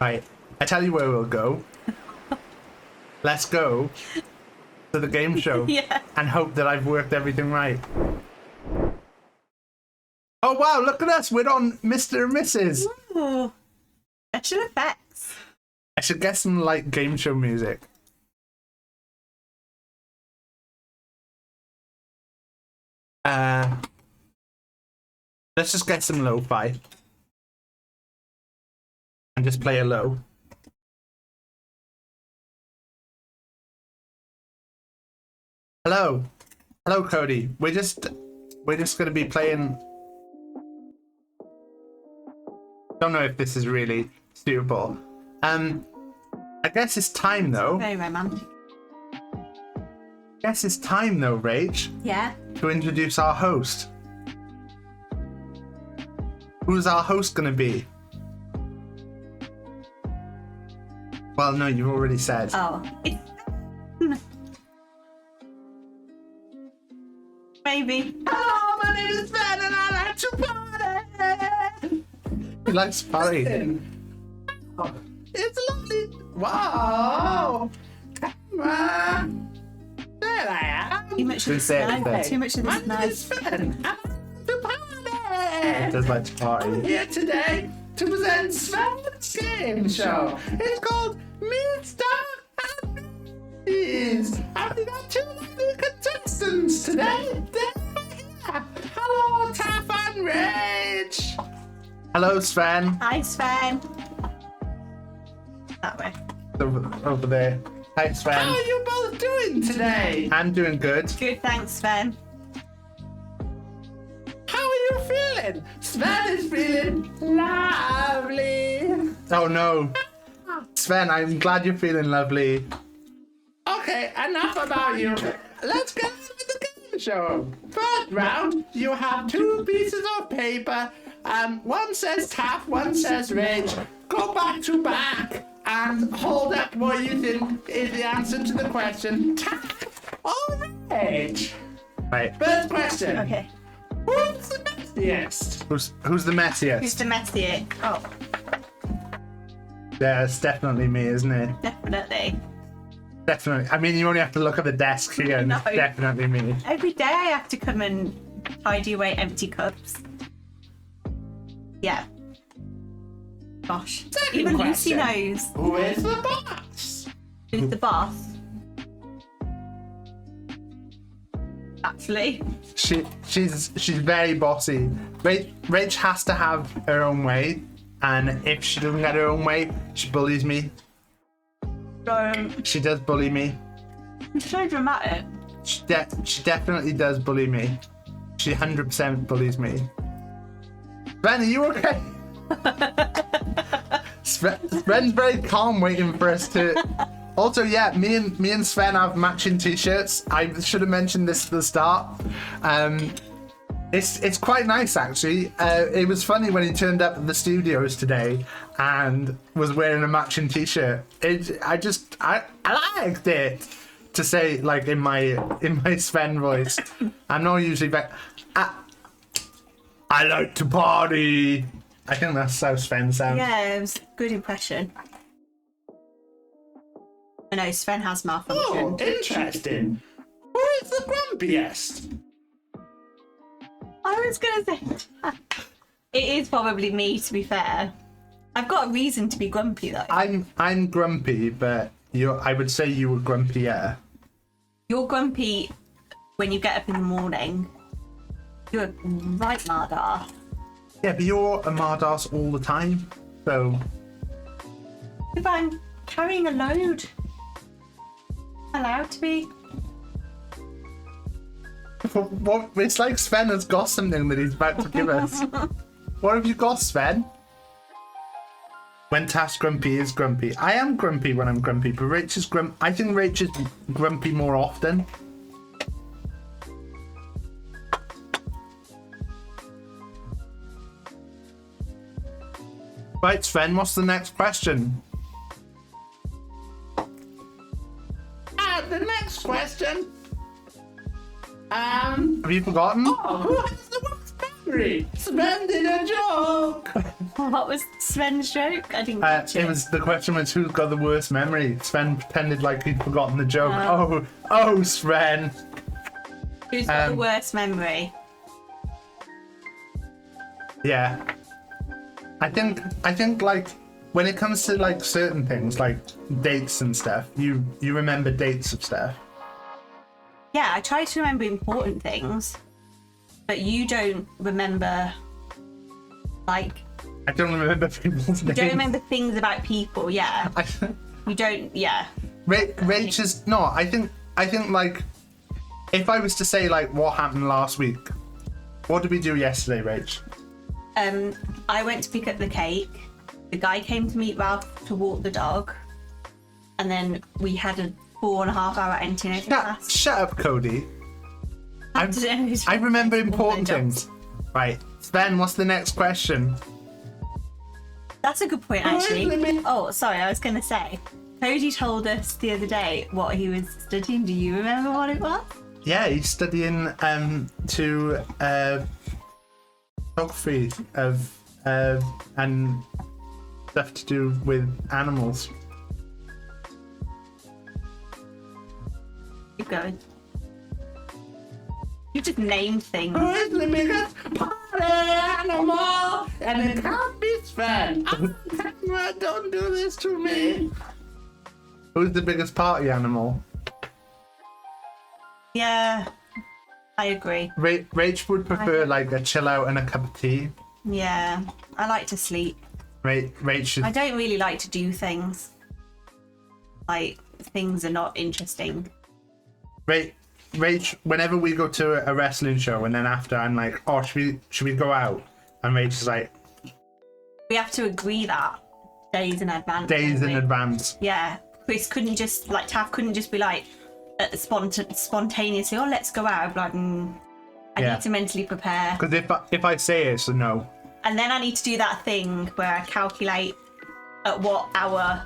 Right, I tell you where we'll go. Let's go to the game show and hope that I've worked everything right. Oh wow, look at us, we're on Mr. and Mrs. Ooh, special effects. I should get some like game show music. Let's just get some lo-fi and just play a low. Hello, Cody. We're just gonna be playing. Don't know if this is really suitable. I guess it's time though. Very romantic. Guess it's time though, Rach. Yeah. To introduce our host. Who's our host gonna be? Well, no, you've already said. Oh, it's maybe. Hello, my name is Ben and I like to party. He likes partying. Oh, it's lovely. Wow. Come on. There I am. Too much of the snow. Too much of the snow. My name is Ben. I like to party. He does like to party. I'm here today to present SVEN's game show. It's called Mr. and Mrs. And we got two lovely contestants today. Hello, Taff and Rach. Hello, SVEN. Hi, SVEN. That way. Over there. Hi, SVEN. How are you both doing today? I'm doing good. Good, thanks, SVEN. How are you feeling? SVEN is feeling lovely. Oh no. SVEN, I'm glad you're feeling lovely. Okay, enough about you. Let's get on with the game show. First round, you have two pieces of paper. One says Taff, one says Rach. Go back to back and hold up what you think is the answer to the question. Taff or Rach? Right. First question. Okay. Who's the messiest? Who's the messiest? Who's the messiest? Oh, yeah, it's definitely me, isn't it? definitely. Definitely. I mean, you only have to look at the desk here and it's No. definitely me. Every day I have to come and tidy away empty cups. Yeah. Gosh. Second Even Lucy question. knows. Who is the boss? Who's the boss? Actually. She's very bossy. Rach has to have her own way, and if she doesn't get her own way, she bullies me. She does bully me. It's so dramatic. She definitely does bully me. She 100% bullies me. Ben, are you okay? Sven's very calm, waiting for us to. Also, yeah, me and Sven have matching t-shirts. I should have mentioned this at the start. It's quite nice actually. It was funny when he turned up at the studios today and was wearing a matching t-shirt. I liked it, to say like in my Sven voice. I'm not usually very. I like to party. I think that's how Sven sounds. Yeah, it was a good impression. I know Sven has malfunctioned. Oh, interesting. Who is the grumpiest? I was gonna say it is probably me, to be fair. I've got a reason to be grumpy though. I'm grumpy, but I would say you were grumpier. You're grumpy when you get up in the morning. You're a right mardarse. Yeah, but you're a mardarse all the time, so. If I'm carrying a load, I'm allowed to be. What? It's like Sven has got something that he's about to give us. What have you got, Sven? When Taff's grumpy is grumpy. I am grumpy when I'm grumpy, but Rach is I think Rach is grumpy more often. Right, Sven, what's the next question? The next question. Have you forgotten? Oh, who has the worst memory. Sven did a joke. What was Sven's joke? I didn't catch it. The question was who's got the worst memory. Sven pretended like he'd forgotten the joke. Oh, Sven. Who's got the worst memory? Yeah. I think like when it comes to like certain things like dates and stuff, you remember dates of stuff. Yeah, I try to remember important things, but you don't remember, like... I don't remember people's names. You don't remember things about people, yeah. You don't, yeah. Rach is... No, I think like, if I was to say like what happened last week, what did we do yesterday, Rach? I went to pick up the cake. The guy came to meet Ralph to walk the dog. And then we had a 4.5-hour antenatal class. Shut up, Cody. I remember important things. Right. Sven, what's the next question? That's a good point, actually. Oh, sorry, I was going to say. Cody told us the other day what he was studying. Do you remember what it was? Yeah, he's studying photography of and stuff to do with animals. Keep going. You just named things. Who's the biggest party animal? And it can't be Sven. Don't do this to me. Who's the biggest party animal? Yeah, I agree. Rach would prefer like a chill out and a cup of tea. Yeah, I like to sleep. Rach is... I don't really like to do things. Like, things are not interesting. Rach, whenever we go to a wrestling show and then after I'm like, oh, should we go out? And Rach is like... We have to agree that days in advance. Days in advance. Yeah. Chris couldn't just, like, Taff couldn't just be like, spontaneously, oh, let's go out. I'm like, I need to mentally prepare. Because if I say it's a no. And then I need to do that thing where I calculate at what hour,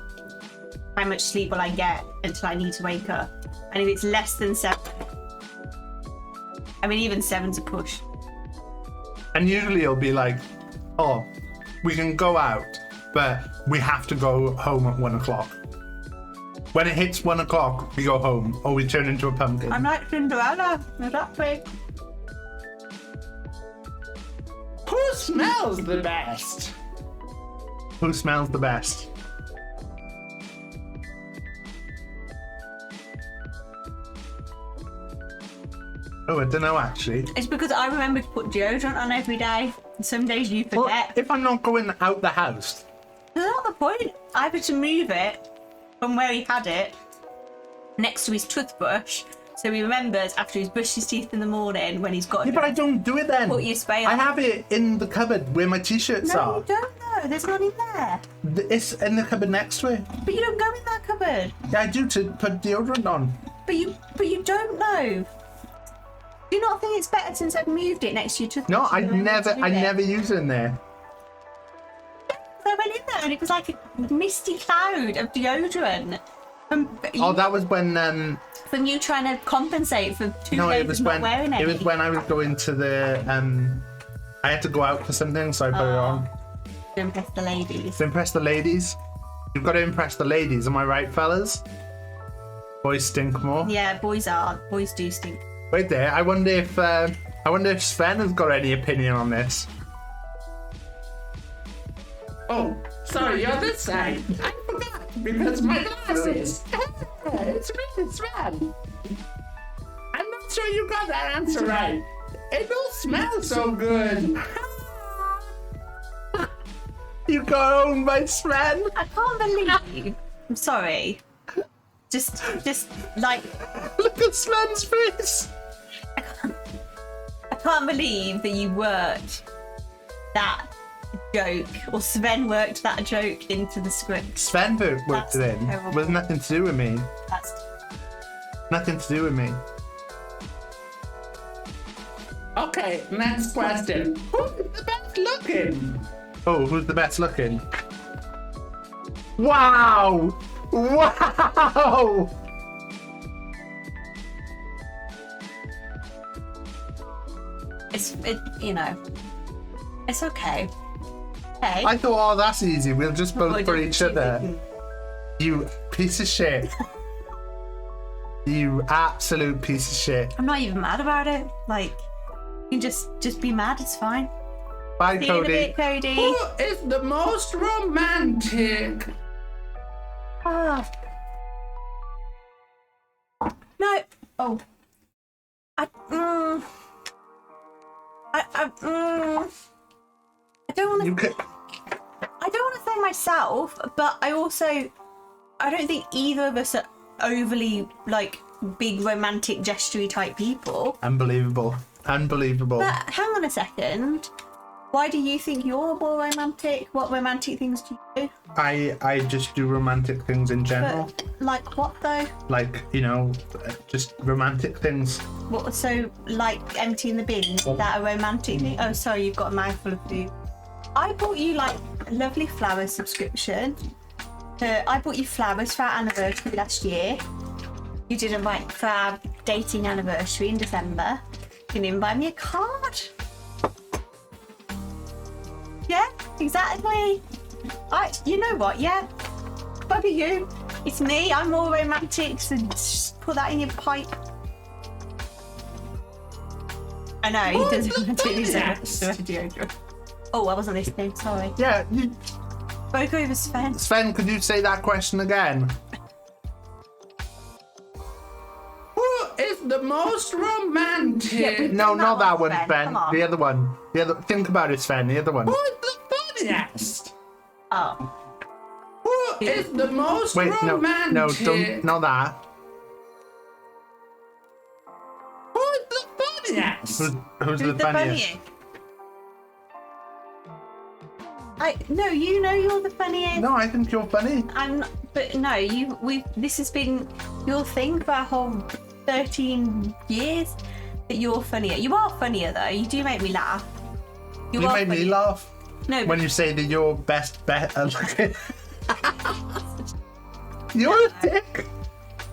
how much sleep will I get until I need to wake up. And if it's less than 7, I mean, even 7's a push. And usually it'll be like, oh, we can go out, but we have to go home at 1 o'clock. When it hits 1 o'clock, we go home, or we turn into a pumpkin. I'm like Cinderella, exactly. Who smells the best? Who smells the best? Oh, I don't know actually. It's because I remember to put deodorant on every day. And some days you forget. Well, if I'm not going out the house. That's not the point. Either to move it from where he had it next to his toothbrush, so he remembers after he's brushed his teeth in the morning when he's got. Yeah, but I don't do it then. Put your spray on. I have it in the cupboard where my t-shirts are. No, you don't know. There's none in there. It's in the cupboard next to it. But you don't go in that cupboard. Yeah, I do to put deodorant on. But you don't know. Do you not think it's better since I've moved it next to your toothbrush? No, I never use it in there. I went in there and it was like a misty cloud of deodorant. Oh, that was when from you trying to compensate for 2 no, days it was of not when wearing it. It was when I was going to the I had to go out for something, so I put it on. To impress the ladies. To impress the ladies. You've got to impress the ladies, am I right, fellas? Boys stink more. Yeah, boys do stink. Wait there, I wonder if Sven has got any opinion on this. Oh, sorry, you're this side. I forgot because my glasses. It's me, Sven. I'm not sure you got that answer right. It don't smell so good. You got owned by Sven. I can't believe you. I'm sorry. Just like look at Sven's face. I can't believe that you worked that joke, or Sven worked that joke into the script. Sven worked it in. Terrible. With nothing to do with me. That's nothing to do with me. Okay, next question. Who's the best looking? Oh, who's the best looking? Wow! Wow! you know. It's okay. Okay. I thought, oh, that's easy. We'll just vote for each other. You piece of shit. You absolute piece of shit. I'm not even mad about it. Like, you can just be mad. It's fine. Bye, See you in a bit, Cody. Who is the most romantic? Ah. No. Oh. I don't want to. I don't want to say myself, but I don't think either of us are overly like big romantic gestury type people. Unbelievable. But hang on a second. Why do you think you're more romantic? What romantic things do you do? I just do romantic things in general. But, like what though? Like, you know, just romantic things. What? So like emptying the bin? Is that a romantic thing? Oh, sorry, you've got a mouthful of food. I bought you like a lovely flower subscription. I bought you flowers for our anniversary last year. You didn't buy for our dating anniversary in December. You didn't buy me a card. Yeah, exactly. You know what? Yeah, bugger you. It's me. I'm more romantic. So just put that in your pipe. I know he does romantically say. Oh, I wasn't listening. Sorry. Yeah, you. Spoke over Sven. Sven, could you say that question again? Who is the most romantic? Yeah, no, not that one, Sven. Sven. The other one. Think about it, Sven. The other one. Who is the funniest? Oh. Who is the most Wait, romantic? no, don't. Not that. Who is the funniest? Who's the funniest? No, you know you're the funniest. No, I think you're funny. But no, this has been your thing for a whole 13 years that you're funnier. You are funnier though. You do make me laugh. You made me laugh. No, when you say that you're best bet. You're a dick.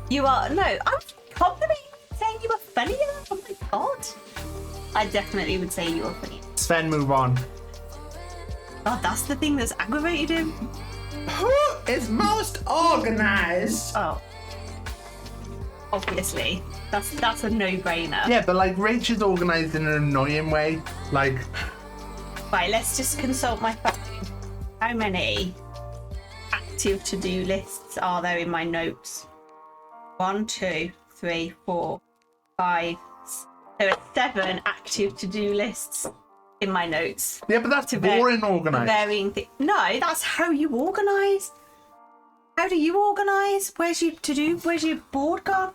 You are. No, I'm complimenting saying you were funnier. Oh my god. I definitely would say you were funnier. Sven, move on. God, that's the thing that's aggravated him. Who is most organized? Oh. Obviously. That's a no-brainer. Yeah, but like Rach is organised in an annoying way. Like. Right, let's just consult my phone. How many active to-do lists are there in my notes? 1, 2, 3, 4, 5. There are 7 active to-do lists in my notes. Yeah, but that's boring organised. Varying no, that's how you organise. How do you organise? Where's your to-do? Where's your board gone?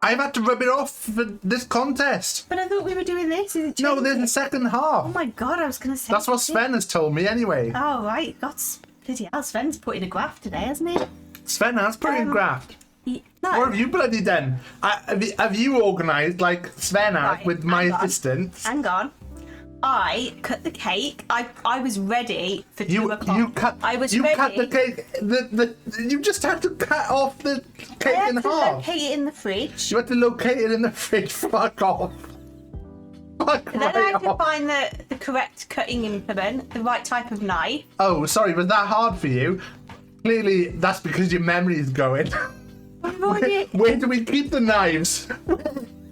I've had to rub it off for this contest. But I thought we were doing this. Is it No, there's the second half. Oh my god, I was going to say. That's what Sven has told me anyway. Oh, right. That's bloody hell. Sven's put in a graph today, hasn't he? Sven has put in graft. No. What have you bloody done? Have you organised like Sven has Right, with my hang on. assistants? Hang on. I cut the cake. I was ready for 2 o'clock. You cut. I was you ready. cut the cake. You just had to cut off the cake I in had to half. locate it in the fridge. You had to locate it in the fridge. Fuck off. Fuck And then right I had to off. find the correct cutting implement, the right type of knife. Oh, sorry. Was that hard for you? Clearly, that's because your memory's going. I've already- Where do we keep the knives?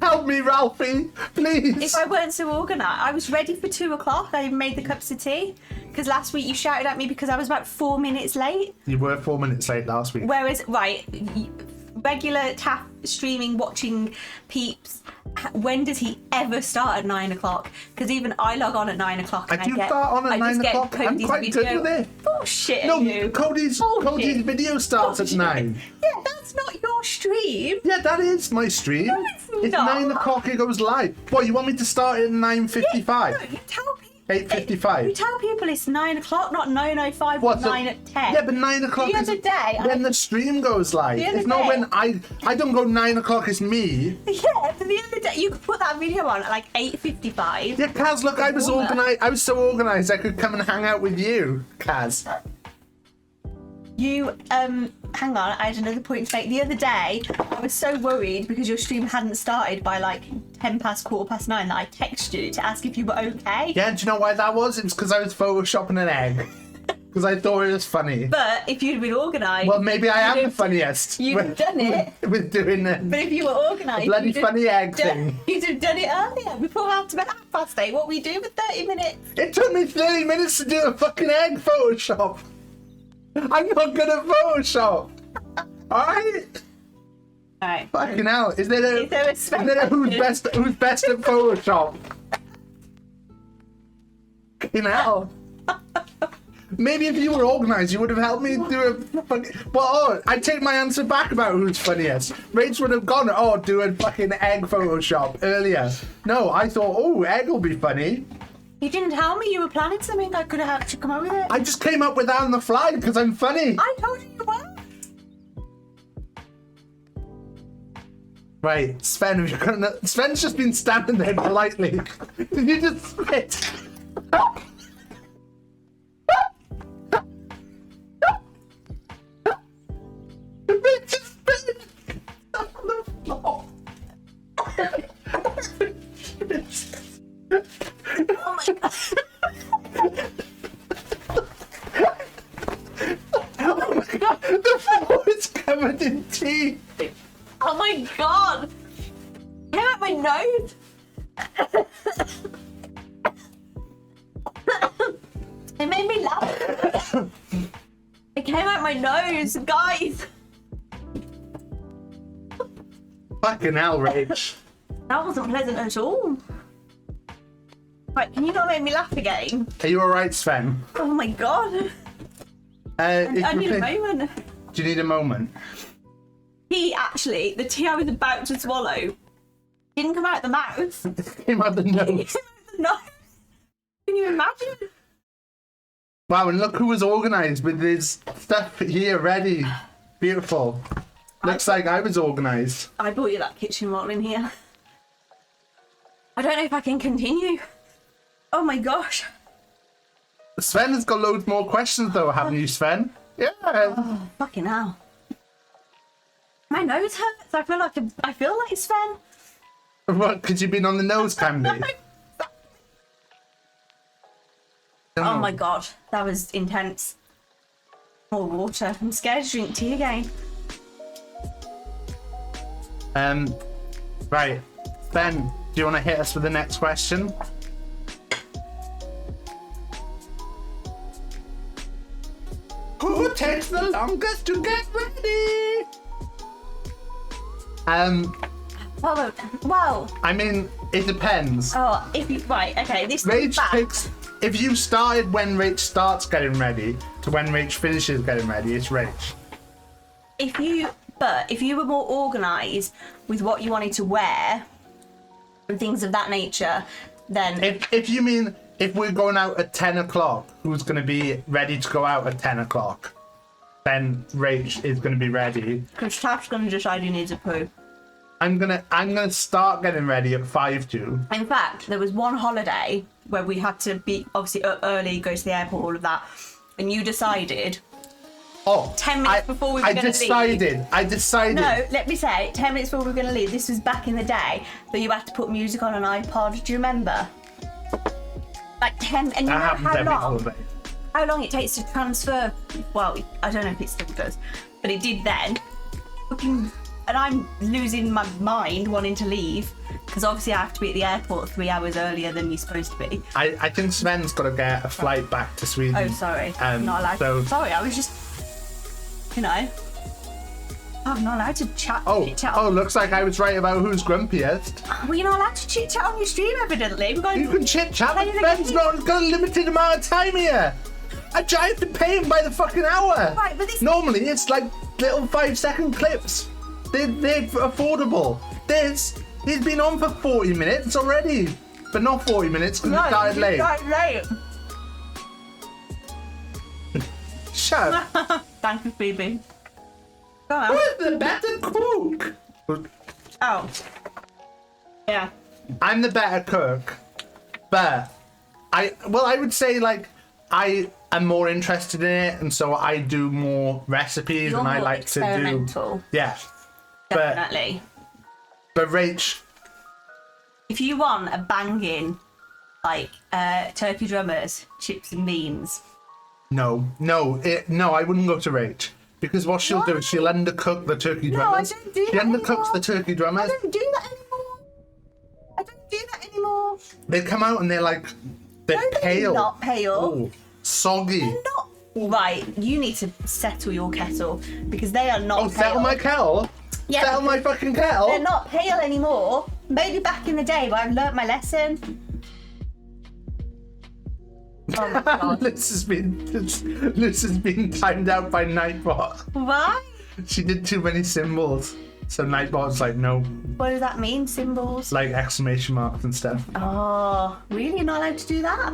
Help me, Ralphie, please. If I weren't so organised, I was ready for 2 o'clock. I even made the cups of tea. Because last week you shouted at me because I was about 4 minutes late. You were 4 minutes late last week. Whereas, regular Taff streaming, watching peeps, when does he ever start at 9 o'clock? Because even I log on at 9 o'clock. I do start on at 9 o'clock. I'm quite good with it. Bullshit. No, you. Cody's Bullshit. video starts at 9. Yeah, that's not your stream. Yeah, that is my stream. No, it's not. 9 o'clock, it goes live. What, you want me to start at 9:55? No, you tell people. 8:55. You tell people it's 9 o'clock, not 9:05 or 9 at 10. Yeah, but 9 o'clock The is other day, when the stream goes live. The other It's not day- when I don't go 9 o'clock, it's me. Yeah, but the other day you could put that video on at like 8:55. Yeah, Kaz, look, I was organised. I was so organised I could come and hang out with you, Kaz. You, hang on, I had another point to make. The other day, I was so worried because your stream hadn't started by like 9:10 that I texted you to ask if you were okay. Yeah, do you know why that was? It was because I was photoshopping an egg. Because I thought it was funny. But if you'd been organised... Well, maybe I am the funniest. You'd have done it. With doing it. But if you were organised... Bloody funny egg thing. You'd have done it earlier, before after 8:30. What we do with 30 minutes? It took me 30 minutes to do a fucking egg Photoshop. I'm not good at Photoshop. Alright? Alright. Fucking hell. Is there a who's best at Photoshop? Fucking hell. Maybe if you were organised, you would have helped me do a fucking... Well, oh, I take my answer back about who's funniest. Rach would have gone, oh, do a fucking egg Photoshop earlier. No, I thought, oh, egg will be funny. You didn't tell me you were planning something. I could have had to come up with it. I just came up with that on the fly because I'm funny. I told you were. Right, Sven, Sven's just been standing there politely. Did you just spit? Oh my god. Oh my god, the floor is covered in tea. Oh my god. Came out my nose. It made me laugh. It came out my nose, guys. Fucking hell, Rach. That wasn't pleasant at all. Right, can you not make me laugh again? Are you alright, Sven? Oh my god. I need a moment. Do you need a moment? He actually, the tea I was about to swallow didn't come out the mouth. It came out the nose. No. Can you imagine? Wow, and look who was organised with his stuff here ready. Beautiful. Looks like I was organised. I bought you that kitchen roll in here. I don't know if I can continue. Oh my gosh. Sven has got loads more questions though, haven't you, Sven? Yeah. Oh, fucking hell. My nose hurts. I feel like Sven. What, because you've been on the nose candy? Oh my god, that was intense. More water. I'm scared to drink tea again. Right. Ben, do you want to hit us with the next question? Who takes the longest to get ready? Well. I mean, it depends. Oh, if you right, okay. This Rach back. takes. If you started when Rach starts getting ready to when Rach finishes getting ready, it's Rach. If you were more organised with what you wanted to wear and things of that nature, then If you mean if we're going out at 10 o'clock, who's going to be ready to go out at 10 o'clock? Then Rach is going to be ready. because Taff's gonna decide he needs a poo. I'm gonna start getting ready at 5 to. In fact, there was one holiday where we had to be obviously early, go to the airport, all of that, and you decided. Oh, 10 minutes before we were going to leave. I decided. No, let me say, 10 minutes before we were going to leave, this was back in the day, that you had to put music on an iPod. Do you remember? Like 10, and you know That happens every holiday. how long it takes to transfer. Well, I don't know if it still does, but it did then. And I'm losing my mind wanting to leave, because obviously I have to be at the airport 3 hours earlier than you're supposed to be. I think Sven's got to get a flight back to Sweden. Oh, sorry. I'm not allowed so... Sorry, I was just, I'm not allowed to chit-chat. Oh, looks like I was right about who's grumpiest. Well, you're not allowed to chit-chat on your stream, evidently. You can chit-chat, but Sven's got a limited amount of time here. I have to pay him by the fucking hour. Right, but this... Normally, it's like little 5-second clips. They're affordable. He's been on for 40 minutes already. But not 40 minutes, because he started late. Shut up. Thank you, Phoebe. Go on. Who's the better cook? Oh. Yeah. I'm the better cook, but I would say, like, I am more interested in it, and so I do more recipes. You're and I more like to do. experimental. Yeah. Definitely. But Rach, If you want a banging, like, turkey drummers, chips and beans. No, I wouldn't go to Rach. Because what she'll do is she'll undercook the turkey drummers. No, I don't do She that undercooks anymore. the turkey drummers. I don't do that anymore. They come out and they're No, pale. They're not pale. Oh, soggy. They're not. Right, you need to settle your kettle because they are not Oh, pale. settle my kettle? Yeah, Settle my because fucking kettle? They're not pale anymore. Maybe back in the day, but I've learnt my lesson. Oh my god. Liz has been timed out by Nightbot. Why? She did too many symbols. So Nightbot's like, no, What does that mean? Symbols? like exclamation marks and stuff. Oh, really? You're not allowed to do that?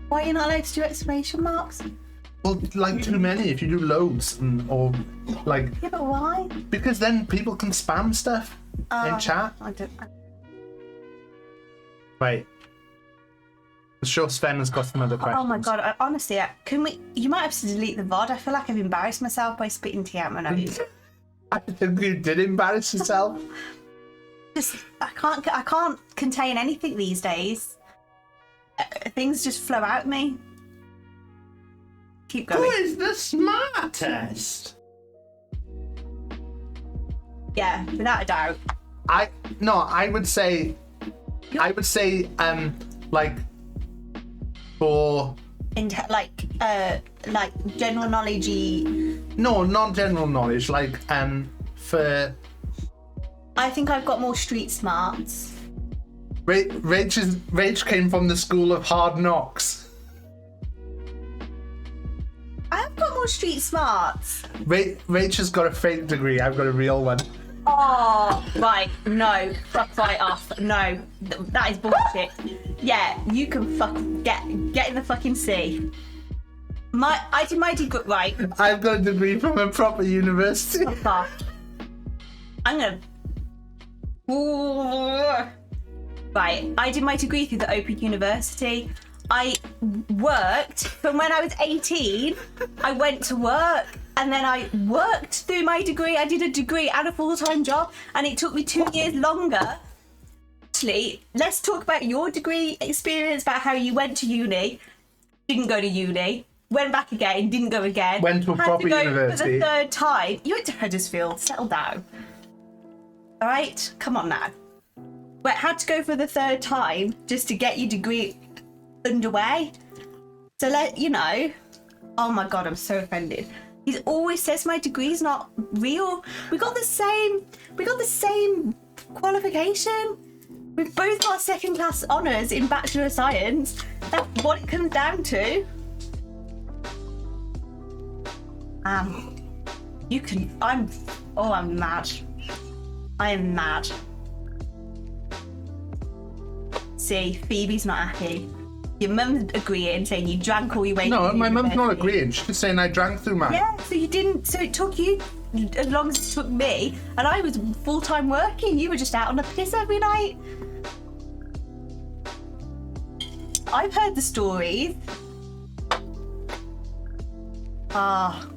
Why are you not allowed to do exclamation marks? Well, like too many if you do loads or like, Yeah, but why? because then people can spam stuff in chat. I don't. Right. I'm sure Sven has got some other questions. Oh my god! Honestly, can we? You might have to delete the VOD. I feel like I've embarrassed myself by spitting tea out my nose. I think you did embarrass yourself. I can't contain anything these days. Things just flow out me. Keep Who going. is the smartest? Yeah, without a doubt. I would say like for Like general knowledge-y. no, not general knowledge, like for I think I've got more street smarts. Rach came from the school of hard knocks. I've got more street smarts. Rach has got a fake degree, I've got a real one. Oh, right. No. Fuck right off. No. That is bullshit. Yeah, you can get in the fucking sea. I did my degree. Right. I've got a degree from a proper university. Fuck off. I'm gonna. Ooh. Right. I did my degree through the Open University. I worked from when I was 18. I went to work and then I worked through my degree. I did a degree and a full-time job and it took me 2 years longer. Actually, let's talk about your degree experience, about how you went to uni, didn't go to uni, went back again, didn't go again. Went to a proper university. For the third time. You went to Huddersfield, settle down. All right, come on now. Wait, had to go for the third time just to get your degree underway. So oh my god, I'm so offended. He always says my degree's not real. We got the same qualification. We've both got second class honours in Bachelor of Science. That's what it comes down to. I'm mad. I am mad. See, Phoebe's not happy. Your mum's agreeing, saying you drank all your way. No, to my mum's not university. agreeing. She's saying I drank through mine. Yeah, so you didn't. So it took you as long as it took me, and I was full time working. You were just out on a piss every night. I've heard the stories. Ah.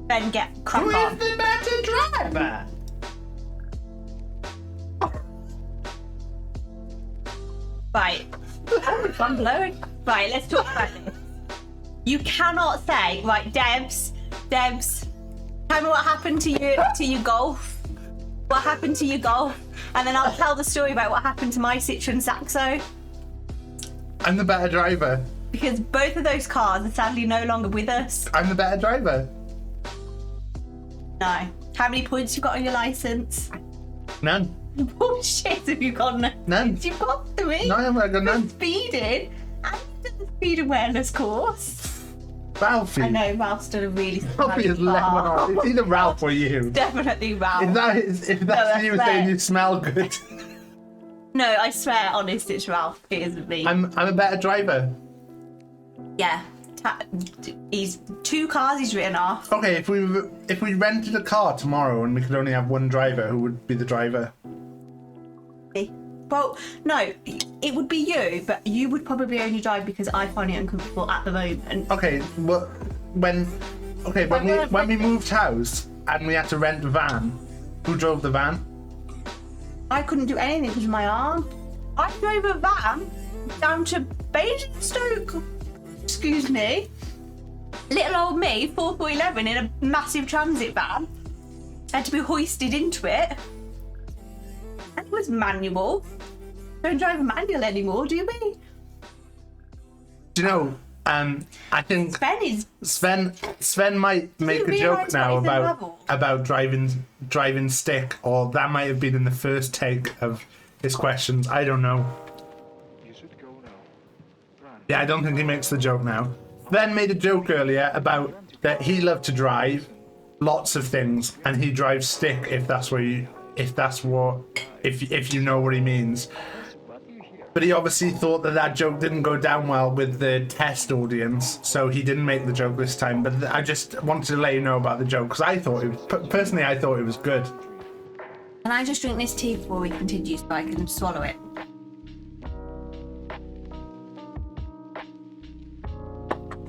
Then get crack Who on. is the better driver? Right. I'm blowing. Right, let's talk about this. You cannot say, right, Debs, tell me what happened to your golf. What happened to your golf? And then I'll tell the story about what happened to my Citroen Saxo. I'm the better driver. Because both of those cars are sadly no longer with us. I'm the better driver. No. How many points you got on your license? None. Bullshit, have you got no? None. You've got 3. No, I haven't got none. Speeding. And you did the speed awareness course. Ralphie. I know, Ralph's done a really Ralphie has let one off. It's either Ralph or you. Definitely Ralph. If that's you saying you smell good. No, I swear, honest, it's Ralph. It isn't me. I'm a better driver. Yeah. He's 2 cars he's written off. Okay, if we rented a car tomorrow and we could only have one driver, who would be the driver? Me. Well, no, it would be you, but you would probably only drive because I find it uncomfortable at the moment. Okay, well, when Okay, when we moved house and we had to rent a van, who drove the van? I couldn't do anything because of my arm. I drove a van down to Basingstoke. Excuse me. Little old me, 4x11 in a massive transit van. Had to be hoisted into it. And it was manual. Don't drive a manual anymore, do we? Do you know, I think Sven might make a joke now about driving stick, or that might have been in the first take of his questions. I don't know. You should go now. Run. Yeah, I don't think he makes the joke now. Sven made a joke earlier about that he loved to drive lots of things, and he drives stick if you know what he means. But he obviously thought that joke didn't go down well with the test audience, so he didn't make the joke this time. But I just wanted to let you know about the joke, because I thought it was good. Can I just drink this tea before we continue so I can swallow it?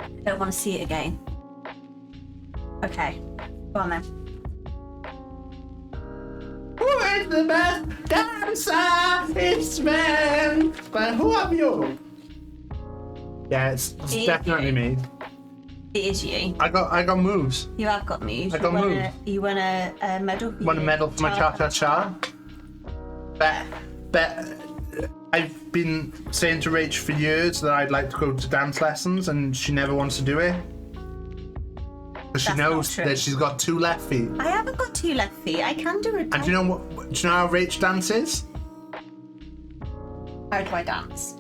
I don't want to see it again. Okay, go on then. Who is the best dancer? It's Sven. But who are you? Yeah, it's definitely me. It is you. I got moves. You have got moves. I got moves. You won a medal. Won a medal for my cha-cha-cha. But I've been saying to Rach for years that I'd like to go to dance lessons, and she never wants to do it. Because she knows that she's got 2 left feet. I haven't got 2 left feet. I can do it. And do you know how Rach dances? How do I dance?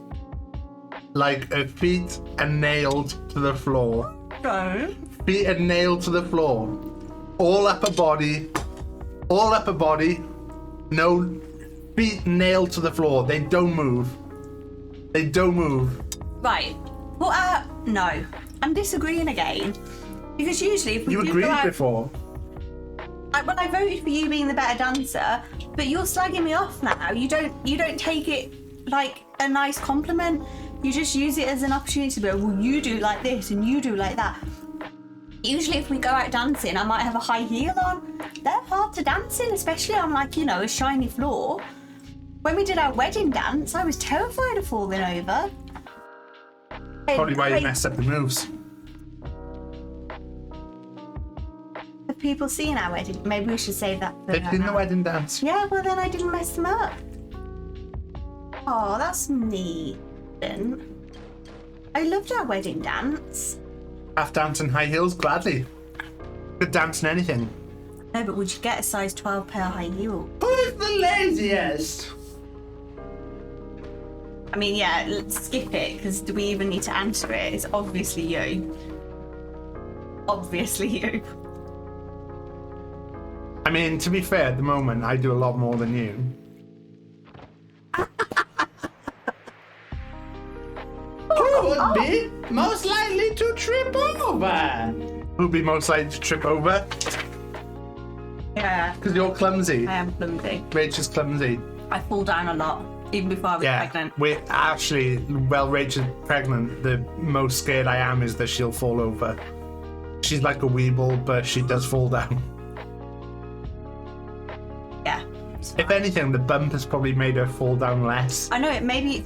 Like her feet are nailed to the floor. No. Feet are nailed to the floor. All upper body. No, feet nailed to the floor. They don't move. Right. Well, no. I'm disagreeing again. Because usually if we You do agreed go out, before. when I voted for you being the better dancer, but you're slagging me off now. You don't take it like a nice compliment. You just use it as an opportunity to go, well, you do like this and you do like that. Usually if we go out dancing, I might have a high heel on. They're hard to dance in, especially on like, a shiny floor. When we did our wedding dance, I was terrified of falling over. Probably why you messed up the moves. Have people seen our wedding? Maybe we should save that for They've seen the wedding dance. Yeah, well then I didn't mess them up. Oh, that's neat. I loved our wedding dance. Half dance in high heels, gladly. Could dance in anything. No, but would you get a size 12 pair of high heel? Who's the laziest? I mean, yeah, let's skip it, because do we even need to answer it? It's obviously you. Obviously you. I mean, to be fair, at the moment, I do a lot more than you. Who would be most likely to trip over? Who'd be most likely to trip over? Yeah, Because you're clumsy. I am clumsy. Rach is clumsy. I fall down a lot, even before I was pregnant. We're actually, Rach is pregnant, the most scared I am is that she'll fall over. She's like a weeble, but she does fall down. Yeah. If anything, the bump has probably made her fall down less. I know it. Maybe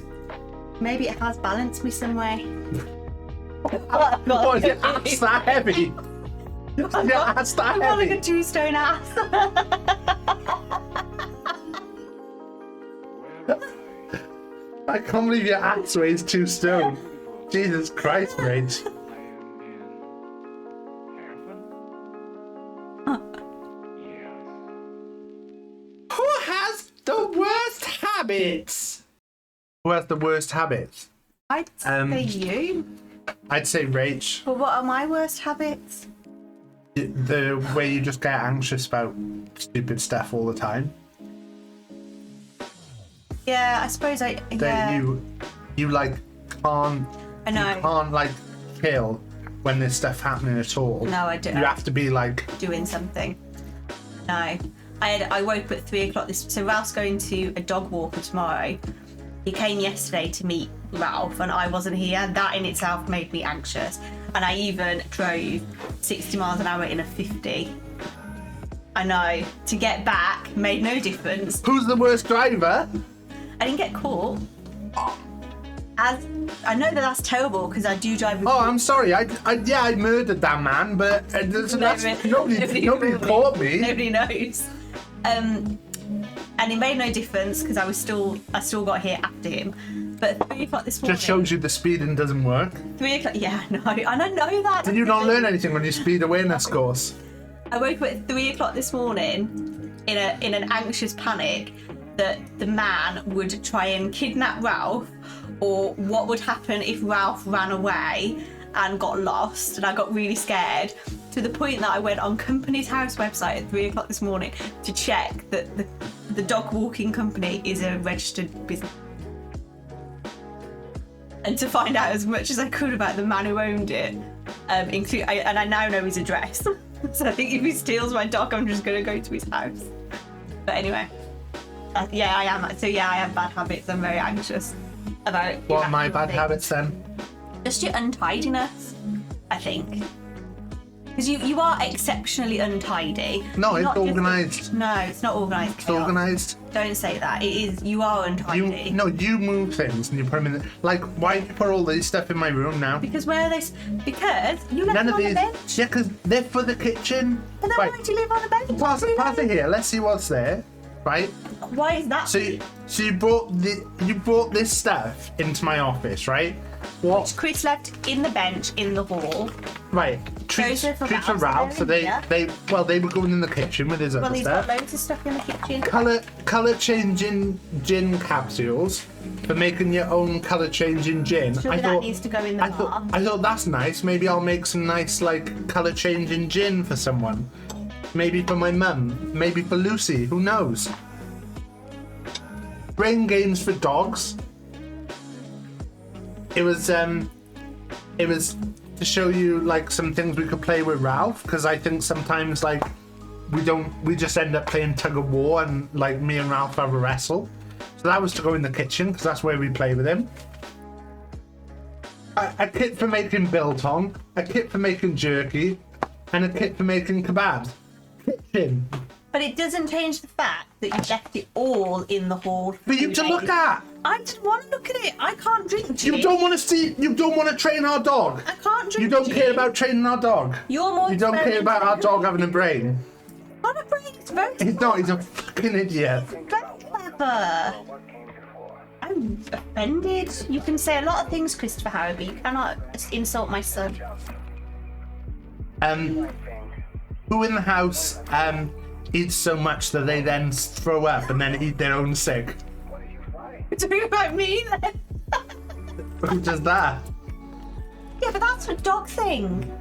it has balanced me some way. What is your ass that heavy? Is your ass that I'm not like a heavy? 2-stone ass. I can't believe your ass weighs 2 stone. Jesus Christ, Rach. Who has the worst habits? Who has the worst habits? I'd say you. I'd say Rach. But what are my worst habits? The way you just get anxious about stupid stuff all the time. Yeah, I suppose I. That Yeah. you like can't. I know. You can't like chill when there's stuff happening at all. No, I don't. You have to be like. Doing something. No. I woke up at 3 o'clock so Ralph's going to a dog walker tomorrow, He came yesterday to meet Ralph and I wasn't here. That in itself made me anxious. And I even drove 60 miles an hour in a 50. I know. To get back made no difference. Who's the worst driver? I didn't get caught. As I know that's terrible because I do drive with I'm sorry. I murdered that man, but nobody caught me. Nobody knows. And it made no difference because I still got here after him. But at 3 o'clock this morning. Just shows you the speeding doesn't work. 3 o'clock. Yeah, no, and I know that. Did you not learn anything on your speed awareness course? I woke up at 3 o'clock this morning in an anxious panic that the man would try and kidnap Ralph, or what would happen if Ralph ran away and got lost. And I got really scared to the point that I went on Company's House website at 3 o'clock this morning to check that the dog walking company is a registered business. And to find out as much as I could about the man who owned it, and I now know his address. So I think if he steals my dog, I'm just going to go to his house. But anyway, I am. So yeah, I have bad habits. I'm very anxious about. What are my bad habits then? Just your untidiness, I think. Because you are exceptionally untidy. No, it's organised. No, it's not organised. It's organised. Don't say that. It is. You are untidy. You move things and you put them in. Like, why do you put all this stuff in my room now? Because where are they? Because you left None them of on these. the bench. Yeah, because they're for the kitchen. But then why do you live on the bench? Pass it here. Let's see what's there. Right. Why is that? So you brought this stuff into my office, right? What? Chris left in the bench in the hall. Right. Treats for Ralph. So they were going in the kitchen with his other Well, he's stuff. got loads of stuff in the kitchen. Colour changing gin capsules for making your own colour changing gin. Surely that needs to go in the bar. I thought that's nice. Maybe I'll make some nice colour changing gin for someone. Maybe for my mum. Maybe for Lucy. Who knows? Brain games for dogs. It was to show you some things we could play with Ralph, because I think sometimes we just end up playing tug of war and me and Ralph have a wrestle. So that was to go in the kitchen because that's where we play with him. A kit for making biltong, a kit for making jerky, and a kit for making kebabs. Kitchen. But it doesn't change the fact that you left it all in the hall. For you to look at. I just want to look at it. I can't drink gin. You don't want to see. You don't want to train our dog. I can't drink. You don't gin. care about training our dog. You're more. You don't care about our dog having a brain. Not a brain. It's very. He's not. He's a fucking idiot. Very clever. I'm offended. You can say a lot of things, Christopher Howard, but you cannot insult my son. Who in the house eats so much that they then throw up and then eat their own sick? You're talking about me then? Who does that? Yeah, but that's a dog thing.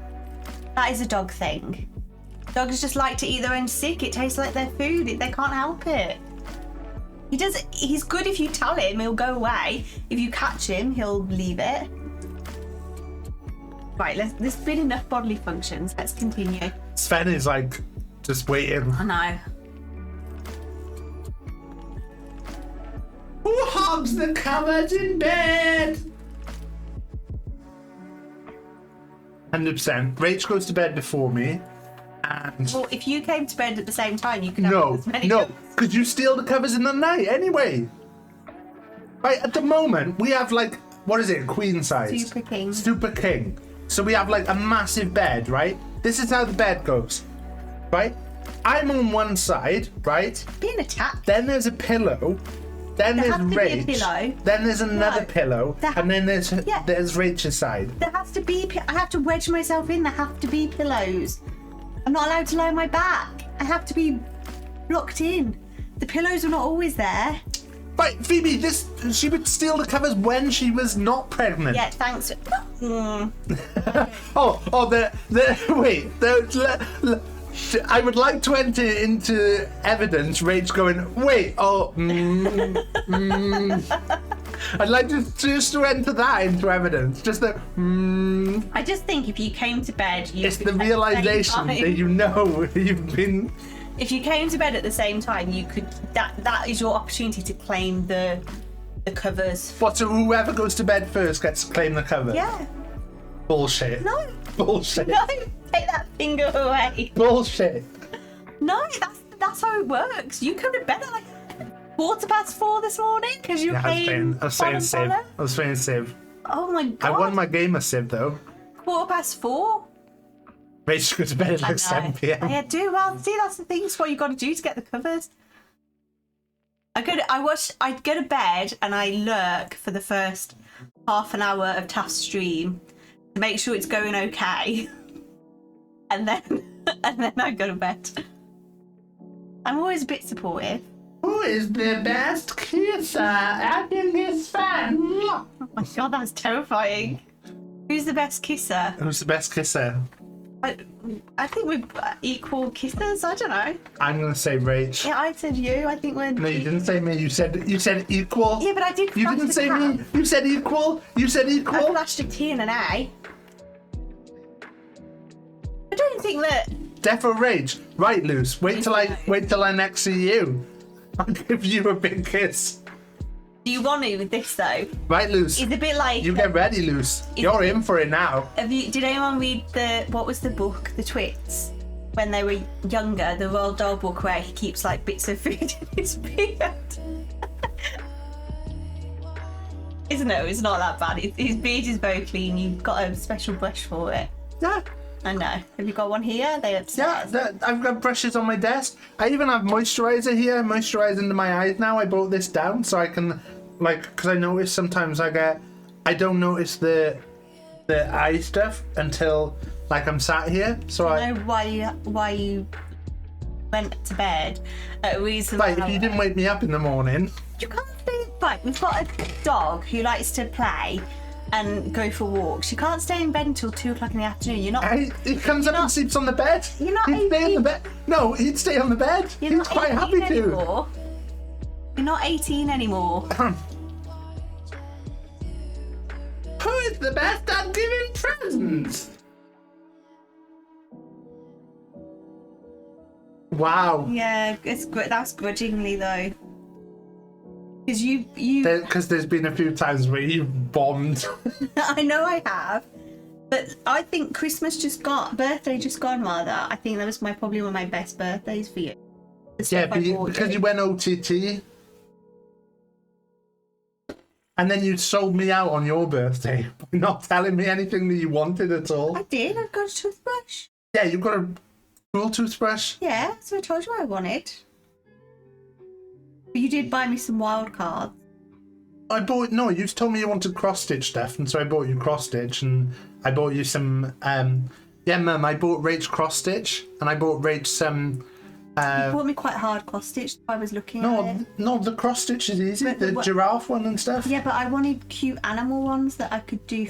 That is a dog thing. Dogs just like to eat their own sick. It tastes like their food. They can't help it. He's good if you tell him, he'll go away. If you catch him, he'll leave it. Right, there's been enough bodily functions. Let's continue. Sven is just waiting. I know. Who hogs the cupboards in bed? 100%. Rach goes to bed before me, and Well, if you came to bed at the same time, you could have as many. no, because you steal the covers in the night anyway. Right, at the moment we have what is it, queen size? Super king. Super king. So we have a massive bed, right? This is how the bed goes, right? I'm on one side, right? Being attacked. Then there's a pillow. Then There there's has to be a Rach. pillow. Then there's another No. pillow, and then there's Rach's side. There has to be. I have to wedge myself in. There have to be pillows. I'm not allowed to lie on my back. I have to be locked in. The pillows are not always there. Right, Phoebe, she would steal the covers when she was not pregnant. Yeah, thanks. I would like to enter into evidence Rach going, I'd like to enter that into evidence. Just the I just think if you came to bed, it's the realization that you've been. If you came to bed at the same time, you could. That is your opportunity to claim the the covers. What, so whoever goes to bed first gets to claim the cover? Yeah. Bullshit. No. Bullshit. No, take that finger away. Bullshit. No, that's how it works. You come to bed at like 4:15 this morning because you're playing. I was playing Civ. I was playing Civ. Oh my god. I won my game of Civ though. 4:15. Rach goes to bed at like 7 p.m. Yeah, do well. See, that's the thing. It's what you got to do to get the covers. I'd go to bed and I lurk for the first half an hour of Taff's stream to make sure it's going okay, and then I go to bed. I'm always a bit supportive. Who is the best kisser? I think it's fun. Oh my god, that's terrifying. Who's the best kisser? Who's the best kisser? I think we're equal kissers. I don't know. I'm gonna say Rach. Yeah, I said you. I think we're. No, you didn't say me. You said equal. Yeah, but I did. You didn't say me. You said equal. You said I equal. flashed a T and an A. I don't think that. Def or Rage? Right, Luce. Wait till I next see you. I'll give you a big kiss. Do you want to with this though? Right, Luce. It's a bit like. You get ready, Luce. You're in for it now. Did anyone read what was the book, The Twits? When they were younger, the Roald Dahl book where he keeps like bits of food in his beard. Isn't it? It's not that bad. His beard is very clean. You've got a special brush for it. Yeah. I know. Have you got one here? They upstairs. Yeah, I've got brushes on my desk. I even have moisturizer here. Moisturizer under my eyes now. I brought this down so I can, because I notice sometimes I don't notice the eye stuff until I'm sat here. So I know why you went to bed at a reasonable hour. If you didn't wake me up in the morning. You can't stay. Right, we've got a dog who likes to play and go for walks. You can't stay in bed until 2 o'clock in the afternoon. You're not. He comes up and sleeps on the bed. You're not. He'd stay on the bed. No, he'd stay on the bed. He's quite happy anymore. To. You're not 18 anymore. Who is the best at giving presents? Wow. Yeah, that's grudgingly though. Because there's been a few times where you've bombed. I know I have, but I think birthday just gone rather. I think that was probably one of my best birthdays for you. Yeah, because you went OTT. And then you sold me out on your birthday by not telling me anything that you wanted at all. I did. I got a toothbrush. Yeah, you've got a cool toothbrush. Yeah, so I told you what I wanted. But you did buy me some wild cards. You told me you wanted cross-stitch stuff, and so I bought you cross-stitch, and I bought you some, Mum, I bought Rach cross-stitch, and I bought Rach some, you bought me quite hard cross-stitch, I was looking at it. No, the cross-stitch is easy, the giraffe one and stuff. Yeah, but I wanted cute animal ones that I could do.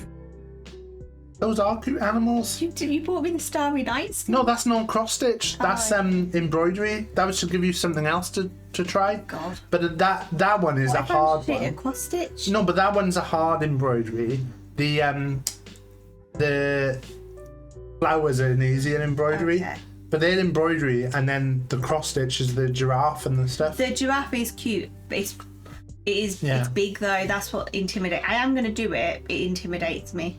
Those are cute animals. You bought me the Starry Nights? No, that's not cross-stitch. That's embroidery. That was to give you something else to try. God. But that one is a hard one. At cross-stitch? No, but that one's a hard embroidery. The flowers are an easier embroidery. Okay. But they're embroidery, and then the cross-stitch is the giraffe and the stuff. The giraffe is cute, but it's big though. That's what intimidates. I am going to do it. It intimidates me.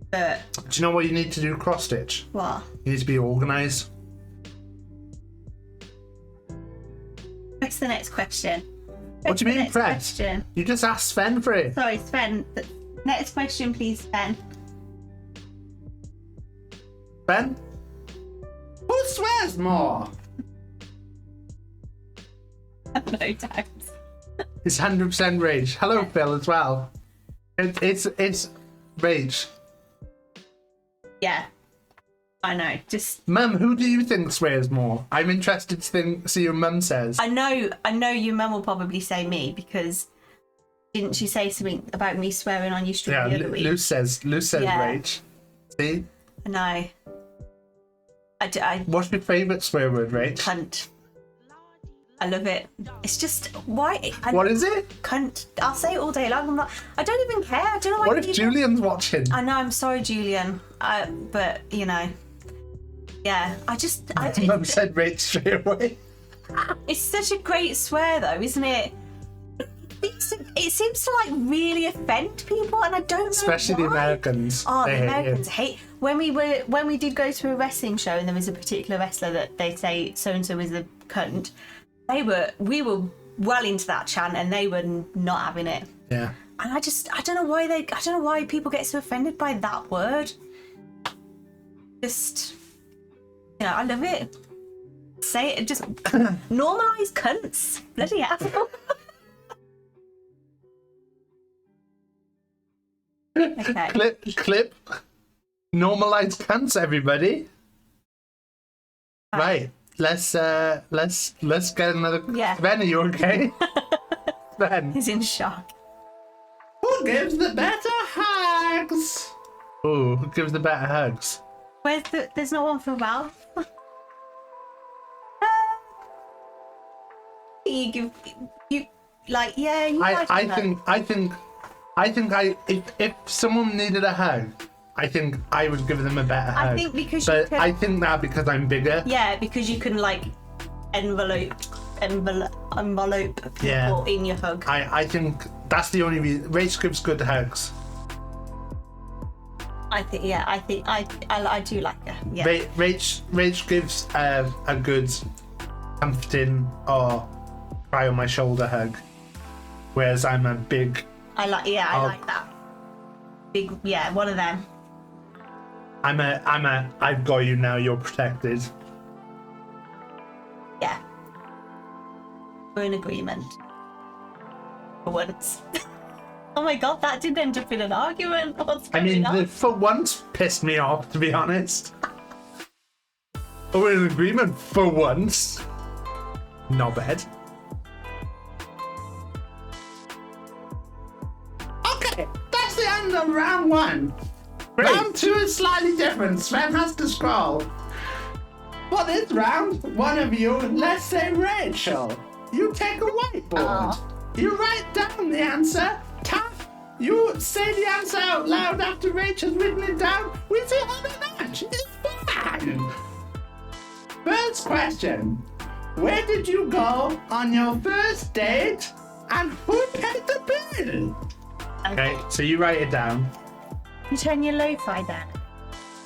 But do you know what you need to do cross-stitch? What? You need to be organised. What's the next question? What do you mean press? You just asked Sven for it. Sorry, Sven. Next question, please, Sven. Ben? Who swears more? No doubt. It's 100% Rage. Hello, Phil, as well. It's Rage. Yeah, I know. Just Mum, who do you think swears more? I'm interested to see what Mum says. I know your mum will probably say me because didn't she say something about me swearing on your stream the other week? Luce says Rage. See? I know. I What's your favourite swear word, Rage? Cunt. I love it. It's just why. What is it? Cunt. I'll say it all day long. I don't even care. I don't know why. What if Julian's watching? I know. I'm sorry, Julian. But yeah. Mum said Rage straight away. It's such a great swear, though, isn't it? it seems to like really offend people, and I don't know Especially the why. Americans. Oh, They the hate Americans you. hate when we did go to a wrestling show, and there was a particular wrestler that they say so and so is a cunt. We were well into that chant, and they were not having it. Yeah. And I don't know why people get so offended by that word. Just, I love it. Say it, just normalise cunts. Bloody hell. Okay. Clip. Normalize cunts, everybody. Right. Let's get another. Yeah. Sven, are you okay? Sven. He's in shock. Who gives the better hugs? Ooh, who gives the better hugs? There's not one for Ralph. You like, yeah. You I think if someone needed a hug, I think I would give them a better hug. I think because but I think that because I'm bigger. Yeah, because you can like envelope people Yeah. in your hug. I think that's the only reason. Rach gives good hugs. I do like her. Yeah. Rach gives a good comforting or cry on my shoulder hug, whereas I'm a big. I like that. Big, yeah, one of them. I've got you now. You're protected. Yeah. We're in agreement. For once. Oh my god, that did end up in an argument. What's going on? The for once pissed me off, to be honest. But we're in agreement for once. Not bad. Okay, that's the end of round one. Great. Round two is slightly different. Sven has to scroll. For this round, one of you, let's say Rachel, you take a whiteboard. You write down the answer. Taff, you say the answer out loud after Rachel's written it down. We see how the match is fine. First question. Where did you go on your first date and who paid the bill? Okay, so you write it down. You turn your lo-fi down.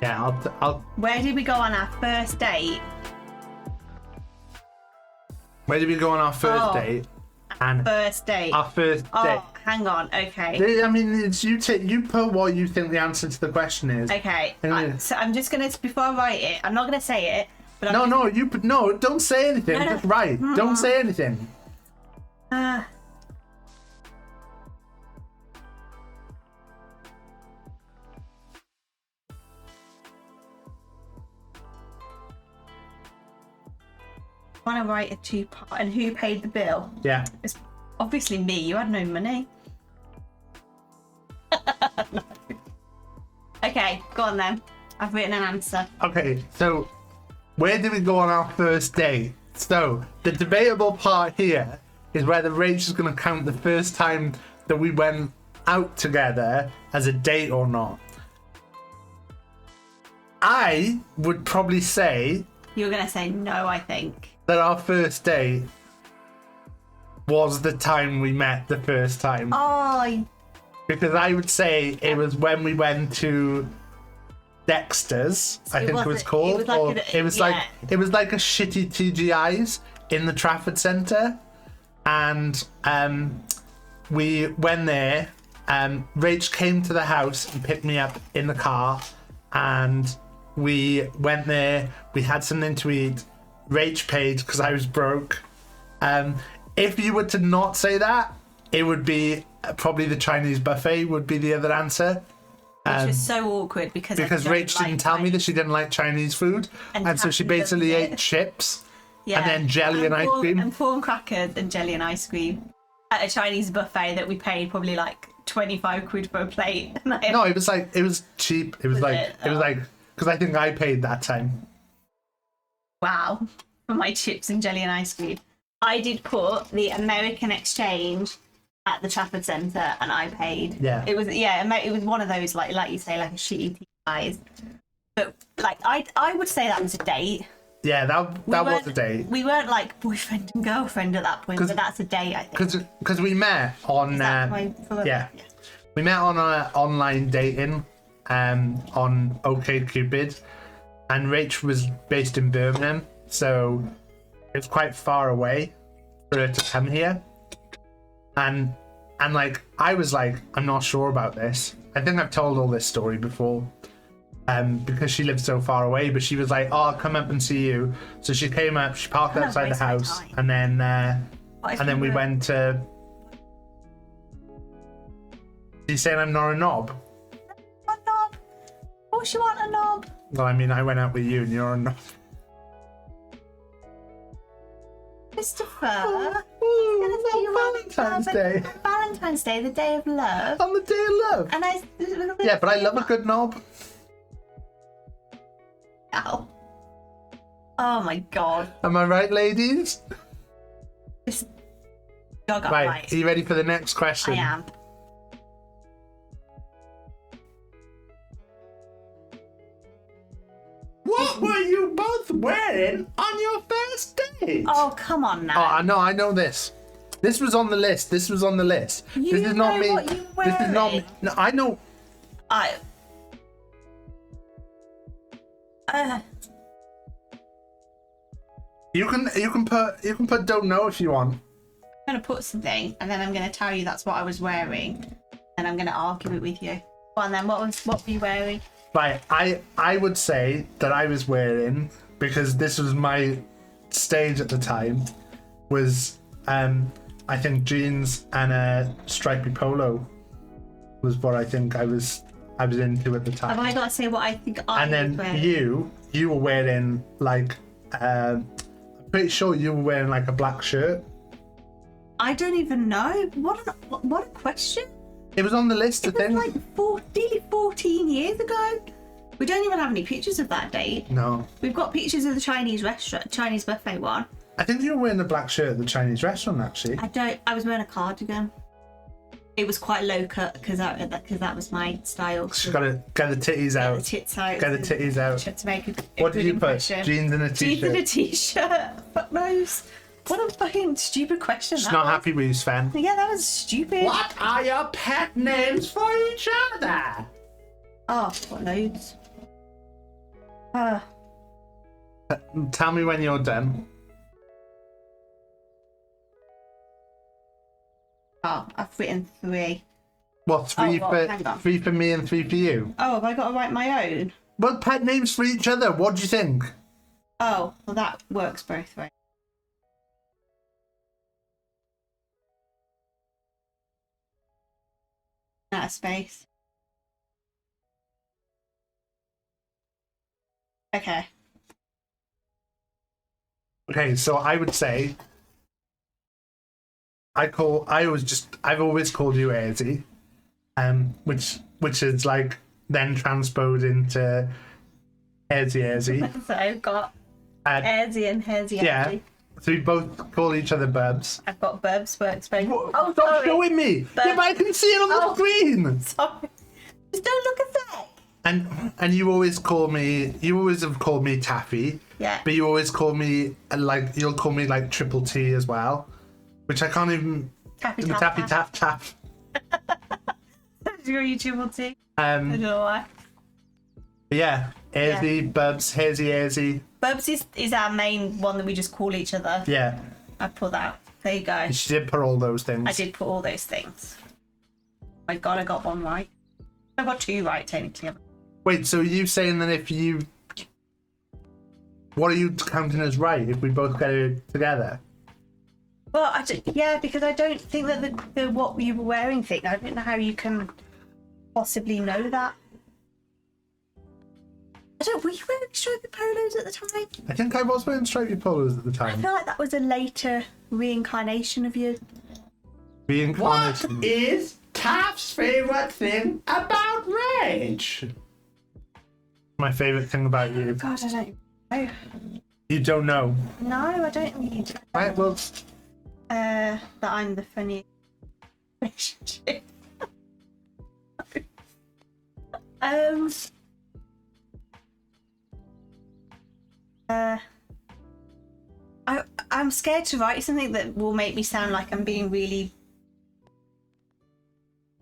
Yeah, I'll. Where did we go on our first date? Where did we go on our first date? And First date. our first date. Oh, hang on. Okay. It's you put what you think the answer to the question is. Okay. And So I'm just gonna, before I write it, I'm not gonna say it. But I'm no, don't say anything. No, no. Just write. Don't say anything. I want to write a two-part. And who paid the bill? Yeah. It's obviously me. You had no money. No. Okay, go on then. I've written an answer. Okay, so where did we go on our first date? So the debatable part here is whether Rach is going to count the first time that we went out together as a date or not. I would probably say You were gonna say no, I think. that our first date was the time we met the first time. Oh, Because I would say it was when we went to Dexter's, I think it was called. It was like a shitty TGI's in the Trafford Centre. And we went there. Rach came to the house and picked me up in the car. And we went there. We had something to eat. Rach paid because I was broke. If you were to not say that, it would be probably the Chinese buffet would be the other answer. which was so awkward because Rach didn't tell me that she didn't like Chinese food, and so she basically ate chips and then jelly and ice cream. And prawn crackers and jelly and ice cream at a Chinese buffet that we paid probably like 25 quid for a plate. No, it was cheap. It was because I think I paid that time. Wow, for my chips and jelly and ice cream. I did put the American Exchange at the Trafford Centre, and I paid. Yeah. It was one of those like you say, like a shitty size. But like I would say that was a date. Yeah, that was a date. We weren't like boyfriend and girlfriend at that point, but that's a date, I think. Because we met on we met on online dating on OkCupid, and Rach was based in Birmingham, so it's quite far away for her to come here. And like I was like, I'm not sure about this. I think I've told all this story before. Because she lived so far away, but she was like, "Oh, I'll come up and see you." So she came up, she parked outside the house, and then we went to. She's saying I'm not a knob. A knob? Of course you want a knob. Well, I mean, I went out with you, and you're a knob. Christopher. Valentine's Day. Valentine's Day, the day of love. On the day of love. And yeah, but I love a good knob. Ow. Oh my god. Am I right, ladies? Right. Are you ready for the next question? I am. What were you both wearing on your first date? Oh, come on now. Oh, I know this. This was on the list. This is not me. What you wearing. This is not me. No, I know. You can put don't know if you want. I'm gonna put something, and then I'm gonna tell you that's what I was wearing, and I'm gonna argue it with you. Go on then. What were you wearing? Right. I would say that I was wearing, because this was my stage at the time, was I think jeans and a stripy polo was what I think I was into at the time. Have I got to say what I think I was wearing? And then you were wearing like I'm pretty sure you were wearing like a black shirt. I don't even know. What a question. It was on the list, I think. Like 14 years ago. We don't even have any pictures of that date. No. We've got pictures of the Chinese buffet one. I think you were wearing a black shirt at the Chinese restaurant, actually. I was wearing a cardigan. It was quite low cut because that was my style. She's got to get the titties out. Get the tits out. Get the titties out. To make a what did you impression. Put? Jeans and a t-shirt. Jeans and a t-shirt. Fuck knows. What a fucking stupid question. She's not happy with you, Sven. Yeah, that was stupid. What are your pet names for each other? Oh, what loads. Tell me when you're done. Oh, I've written 3. What, three for me and 3 for you? Oh, have I got to write my own? Well, pet names for each other. What do you think? Oh, well, that works both ways. Out of space. Okay. Okay, so I would say I've always called you Airzy, which is like then transposed into Airzy. So I've got Airzy and Hairzy. Yeah. So we both call each other Bubs. I've got Bubs works both. Oh, stop showing me! Yeah, but I can see it on the screen. Sorry. Just don't look at that. And you always have called me Taffy. Yeah. But you always call me you'll call me like Triple T as well, which I can't even. Taffy Taff. You're Triple T. I don't know why. But yeah, Airzy, Bubs, Hairzy. Bubs is our main one that we just call each other. Yeah. I put that. There you go. She did put all those things. I did put all those things. My God, I got one right. I got 2 right technically. Wait, so are you saying that what are you counting as right if we both get it together? Well, because I don't think that the what you were wearing thing, I don't know how you can possibly know that. Were you wearing stripy polos at the time? I think I was wearing stripy polos at the time. I feel like that was a later reincarnation of you. Reincarnation. What is Taff's favourite thing about Rach? My favourite thing about you. God, I don't know. You don't know. No, I don't need. Right, well. That I'm the funny relationship. I'm scared to write something that will make me sound like I'm being really.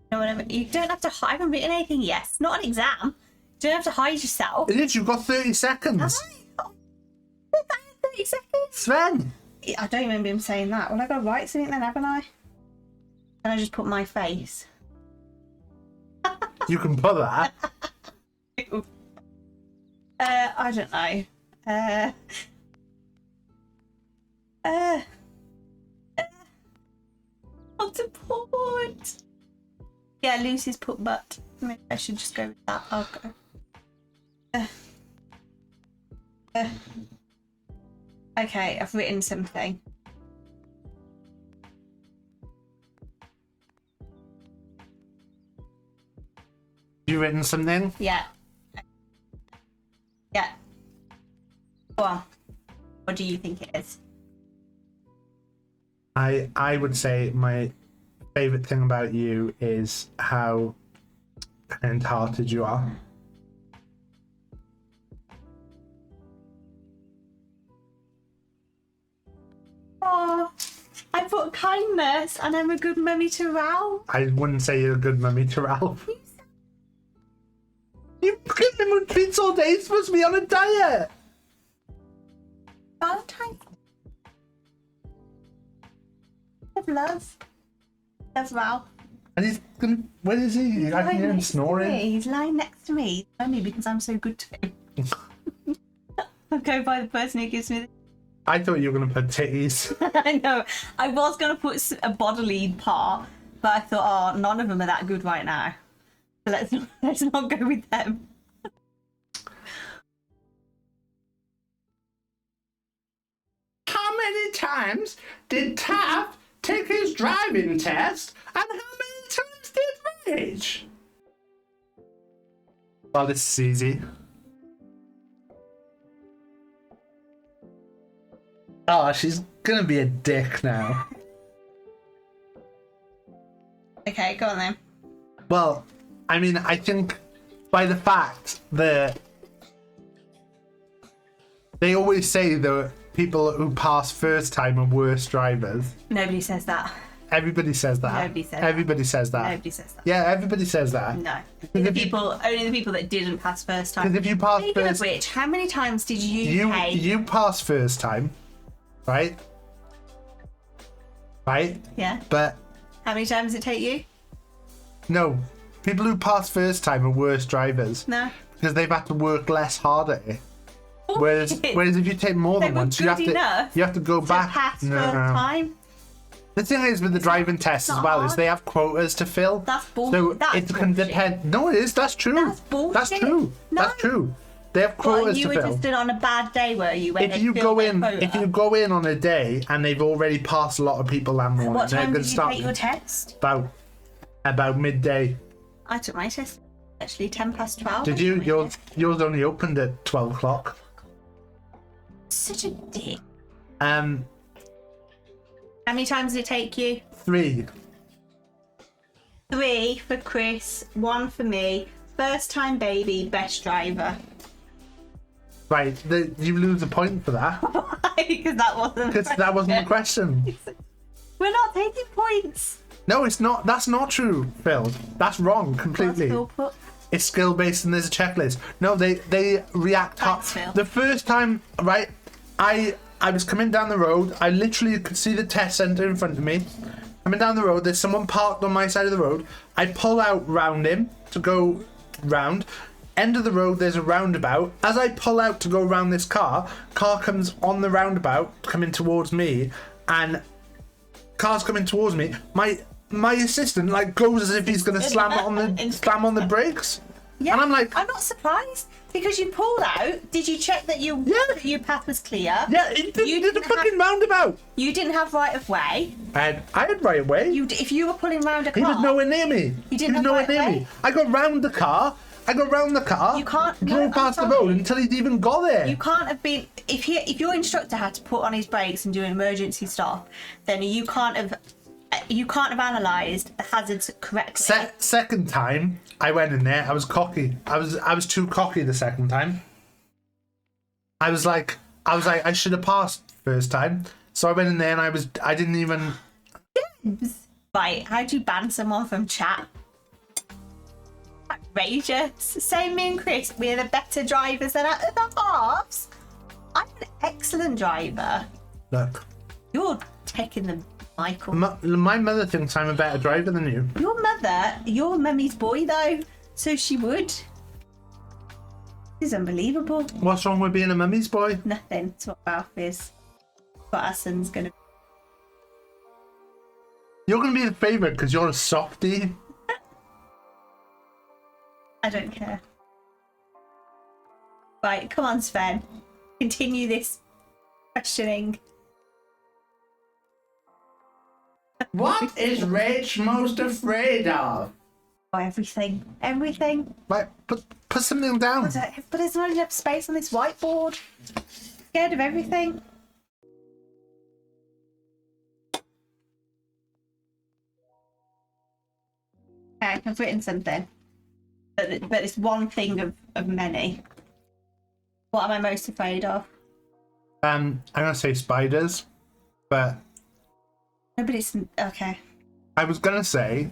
You know what I mean? You don't have to hide. I haven't written anything yet. It's not an exam. You don't have to hide yourself. It is. You've got 30 seconds. 30 seconds. Sven. I don't remember him saying that. Well, I got to write something then, haven't I? And I just put my face. You can put that. I don't know. What to put? Yeah, Lucy's put butt. Maybe I should just go with that. I'll go. Okay, I've written something. You written something? Yeah. Yeah. Go on. What do you think it is? I would say my favourite thing about you is how kind-hearted you are. Oh, I put kindness and I'm a good mummy to Ralph. I wouldn't say you're a good mummy to Ralph. You give him treats all day. He's supposed to be on a diet. Valentine's. Love Ralph. And he's gonna. Where is he? I can hear him snoring. He's lying next to me. Only because I'm so good to him. I'll go by the person who gives me. I thought you were gonna put titties. I know. I was gonna put a bodily part, but I thought, oh, none of them are that good right now. So let's not go with them. How many times did Taff take his driving test, and how many times did Rach? Oh, this is easy. Oh, she's gonna be a dick now. Okay, go on then. Well, I mean, I think by the fact that they always say that people who pass first time are worse drivers. Nobody says that. Everybody says that. Nobody says Everybody says that. Nobody says that. Yeah, everybody says that. No. Only Only the people that didn't pass first time. Because if you pass Speaking first, of which, how many times did you pay? you pass first time, right? Right? Yeah. But How many times did it take you? no, people who pass first time are worse drivers No. because they've had to work less harder. Whereas if you take more than They were once, you good have to go to back. pass first time. The thing is with the driving test as not well is hard. they have quotas to fill. That's bullshit. So That's it can bullshit. depend. No, it is. That's true. That's bullshit. That's true. No. That's true. They have Well, quotas you to were fill. just on a bad day, were you? When If they you filled go their in, quota? if you go in on a day and they've already passed a lot of people that morning, What they're time going did to you start take your test? about midday. I took my test actually 12:10. Did you? Yours only opened at 12 o'clock. Such a dick. How How many times did it take you? 3. 3 for Chris, 1 for me. First time baby, best driver. Right, you lose a point for that Why? Because that wasn't. because that wasn't the question. We're not taking points. No, it's not. That's not true, Phil. That's wrong completely. What's Phil put? It's skill based and there's a checklist. No, they react. Thanks, Phil. The first time, right? I was coming down the road. I literally could see the test centre in front of me. Coming down the road, there's someone parked on my side of the road. I pull out round him to go round. End of the road, there's a roundabout. As I pull out to go round this car comes on the roundabout, coming towards me, and car's coming towards me. My assistant like goes as if he's gonna slam on the brakes. Yeah, And I'm like, I'm not surprised because you pulled out. Did you check that your path was clear? yeah, it You did a didn't fucking roundabout. You didn't have right of way. And I had right away. If you were pulling round a car, He was nowhere near me. You didn't he was have nowhere right near way? me. I got round the car. You can't- no, Drove I'm past the sorry. road until he'd even got there. You can't have been if your instructor had to put on his brakes and do an emergency stop, then you can't have analysed the hazards correctly. Second time I went in there, I was cocky. I was too cocky the second time. I was like, I should have passed first time. So I went in there and I didn't even... Right, how do you ban someone from chat? Outrageous. Same me and Chris, we're the better drivers than the halves. I'm an excellent driver. Look. You're taking the Michael. My mother thinks I'm a better driver than you. Your mother, your mummy's boy though, so she would. This is unbelievable. What's wrong with being a mummy's boy? Nothing. That's what Ralph is. But our son's gonna. You're gonna be the favourite because you're a softie. I don't care. Right, come on, Sven. Continue this questioning. What is Rach most afraid of? Oh, everything. Everything. Right, put something down. But there's not enough space on this whiteboard. Scared of everything. Okay, I've written something. But it's one thing of many. What am I most afraid of? I'm gonna say spiders, but No, but it's okay. I was gonna say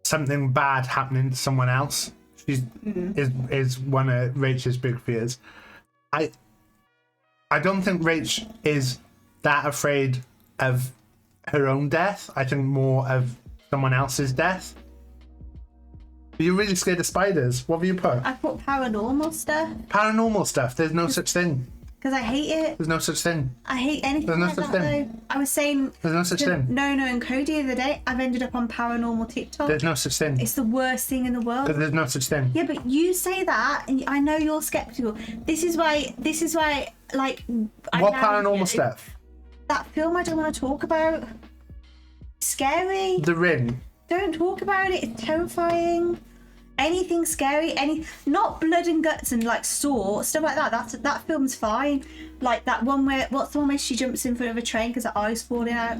something bad happening to someone else. Is one of Rachel's big fears. I don't think Rach is that afraid of her own death. I think more of someone else's death. Are you really scared of spiders? What have you put? I put paranormal stuff. Paranormal stuff. There's no such thing. Because I hate it. There's no such thing. I hate anything There's no like such that thing. though. I was saying There's no such thing. No, and Cody the other day, I've ended up on paranormal TikTok. There's no such thing. It's the worst thing in the world. There's no such thing. Yeah, but you say that, and I know you're skeptical. This is why, like... What paranormal stuff? That film I don't want to talk about. It's scary. The Ring. Don't talk about it. It's terrifying. Anything scary, not blood and guts and like Saw, stuff like that. That film's fine. Like that one where, what's the one where she jumps in front of a train because her eye's falling out?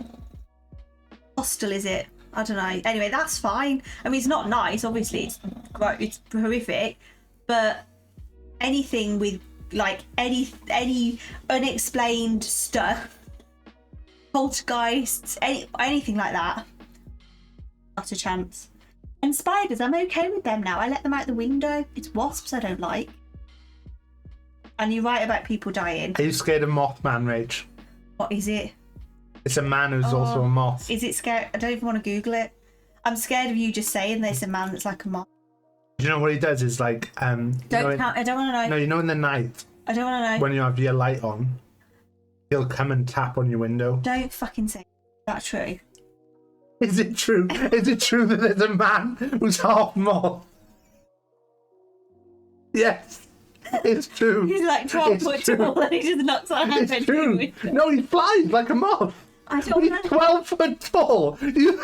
Hostel, is it? I don't know. Anyway, that's fine. I mean, it's not nice, obviously. It's horrific. But anything with like any unexplained stuff, poltergeists, anything like that, not a chance. And spiders, I'm okay with them now. I let them out the window. It's wasps I don't like. And you're right about people dying. Are you scared of Mothman, Rach? What is it? It's a man who's also a moth. Is it scary? I don't even want to Google it. I'm scared of you just saying there's a man that's like a moth. Do you know what he does? Is like I don't want to know. No, you know in the night I don't want to know. when you have your light on, he'll come and tap on your window. Don't fucking say that's true. Is it true? Is it true that there's a man who's half moth? Yes, it's true. He's like 12 foot tall and he just knocks on our It's bedroom true. window. No, he flies like a moth. I don't He's want to. 12 foot tall. You...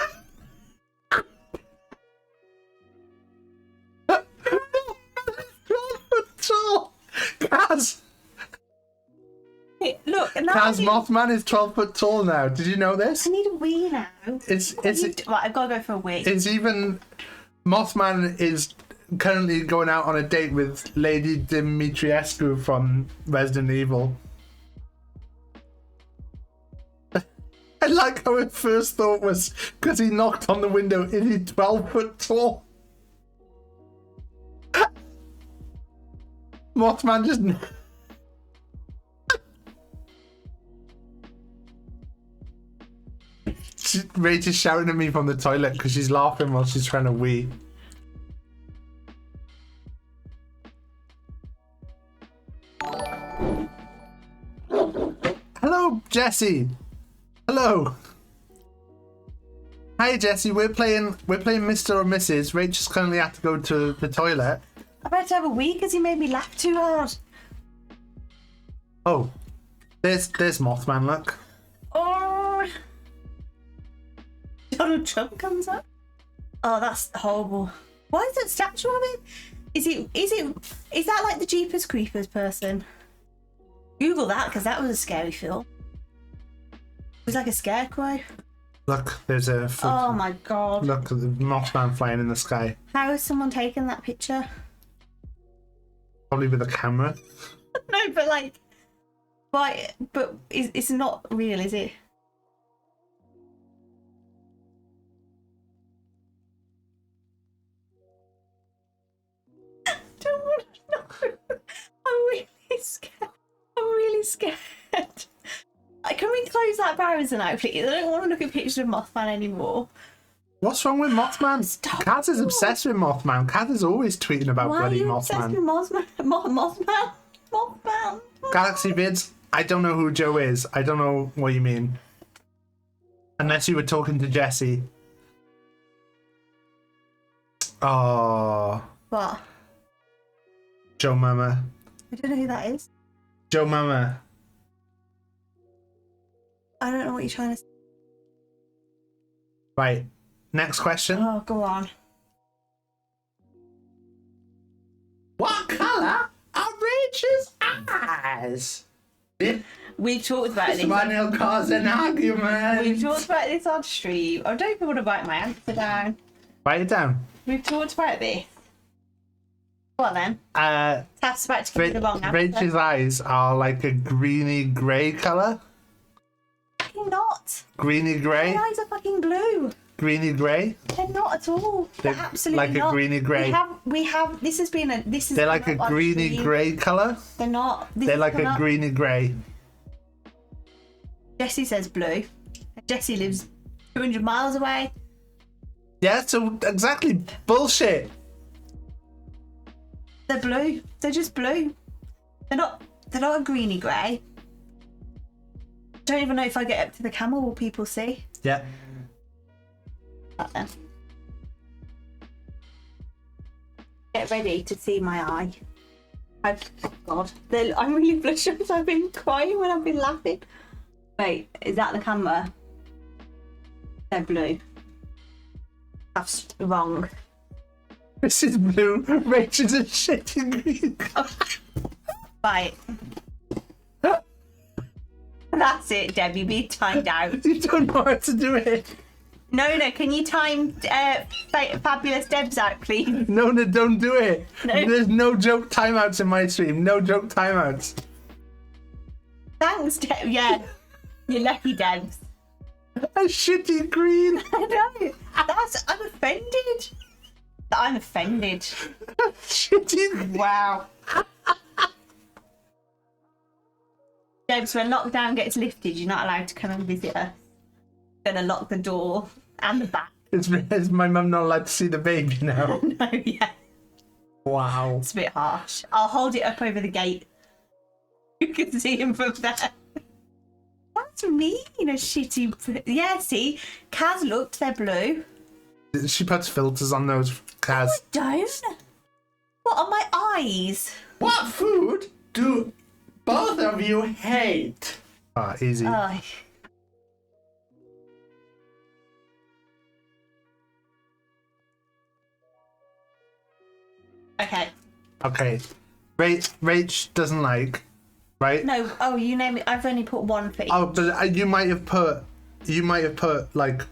12 foot tall. Kaz. Look, now Kaz Mothman is 12 foot tall now. Did you know this? I need a wee now. It's Right, I've got to go for a wee. It's even Mothman is currently going out on a date with Lady Dimitriescu from Resident Evil. I like how his first thought was because he knocked on the window, is he 12 foot tall? Mothman just... Rach is shouting at me from the toilet because she's laughing while she's trying to wee. Hello, Jesse. Hello. Hi, Jesse. We're playing Mr. or Mrs. Rach just currently had to go to the toilet. I'm about to have a wee because he made me laugh too hard. Oh, there's Mothman. Look. Oh, Donald Trump comes up. Oh, that's horrible. Why is that statue of him? Is that like the Jeepers Creepers person? Google that because that was a scary film. It was like a scarecrow. Look, there's a. Oh my god. Look, the Mothman flying in the sky. How has someone taken that picture? Probably with a camera. No, but like, But it's not real, is it? Don't want to know. I'm really scared. I'm really scared. Can we close that browser now, please? I don't want to look at pictures of Mothman anymore. What's wrong with Mothman? Stop. Kaz is obsessed with Mothman. Kaz is always tweeting about Why are bloody you obsessed with Mothman. Mothman? Mothman. Galaxy Vids, I don't know who Joe is. I don't know what you mean. Unless you were talking to Jessie. Oh. What? Joe Mama. I don't know who that is. Joe Mama. I don't know what you're trying to say. Right. Next question. Oh, go on. What colour are Rachel's eyes? We've talked about This this. one will cause an argument. We've talked about this on stream. I don't even want to write my answer down. Write it down. We've talked about this. What then? Uh, Taff's about to give you the wrong answer. Rachel's eyes are like a greeny grey colour. Fucking not. Greeny grey. My eyes are fucking blue. Greeny grey. They're not at all. They're absolutely like a not. greeny grey. We have. This has been a. This is. They're like a greeny grey colour. They're not. They're like a greeny grey. Jessie says blue. Jessie lives 200 miles away. Yeah, so exactly bullshit. They're blue. They're just blue. They're not a greeny grey. Don't even know if I get up to the camera will people see. Yeah. That then. Get ready to see my eye. Oh God. I'm really blushing because I've been crying when I've been laughing. Wait, is that the camera? They're blue. That's wrong. This is blue. Rachel's a shitty green. Right. That's it, Debbie. Be timed out. You don't know how to do it. No, can you time Fabulous Debs out, please? No, don't do it. No. There's no joke timeouts in my stream. No joke timeouts. Thanks, Deb. Yeah. You're lucky, Debs. A shitty green. I know. I'm offended. I'm offended. Shitty. Wow. Debs, when lockdown gets lifted, you're not allowed to come and visit us. Gonna lock the door and the back. Is my mum not allowed to see the baby now? No, yeah. Wow. It's a bit harsh. I'll hold it up over the gate. You can see him from there. That's mean, a shitty... Yeah, see? Kaz looked, they're blue. She puts filters on those, Kaz. Don't. What, on my eyes? What food do both of you hate? Ah, easy. Oh. Okay. Okay. Rach doesn't like, right? No, you name it. I've only put one for each. Oh, but you might have put like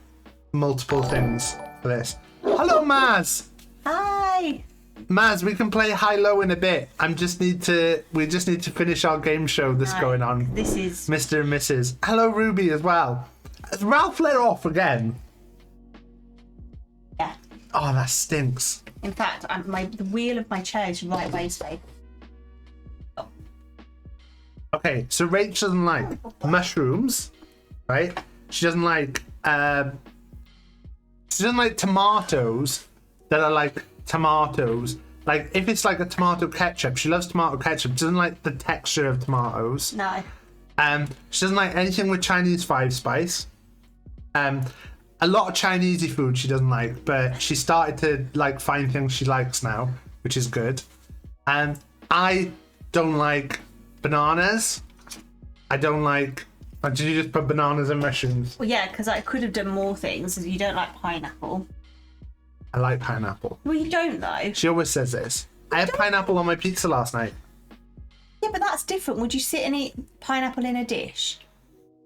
multiple things for this. Hello, Maz. Hi. Maz, we can play high-low in a bit. We just need to finish our game show that's going on. This is... Mr. and Mrs. Hello, Ruby, as well. Has Ralph let off again? Yeah. Oh, that stinks. In fact, the wheel of my chair is right way safe. Okay, so Rach doesn't like mushrooms, right? She doesn't like tomatoes that are like tomatoes. Like if it's like a tomato ketchup, she loves tomato ketchup. She doesn't like the texture of tomatoes. No. She doesn't like anything with Chinese 5 spice. A lot of Chinese food she doesn't like, but she started to like find things she likes now, which is good. I don't like bananas. I don't like... Did you just put bananas and mushrooms? Well, yeah, because I could have done more things. You don't like pineapple. I like pineapple. Well, you don't though. She always says this. I had pineapple on my pizza last night. Yeah, but that's different. Would you sit and eat pineapple in a dish?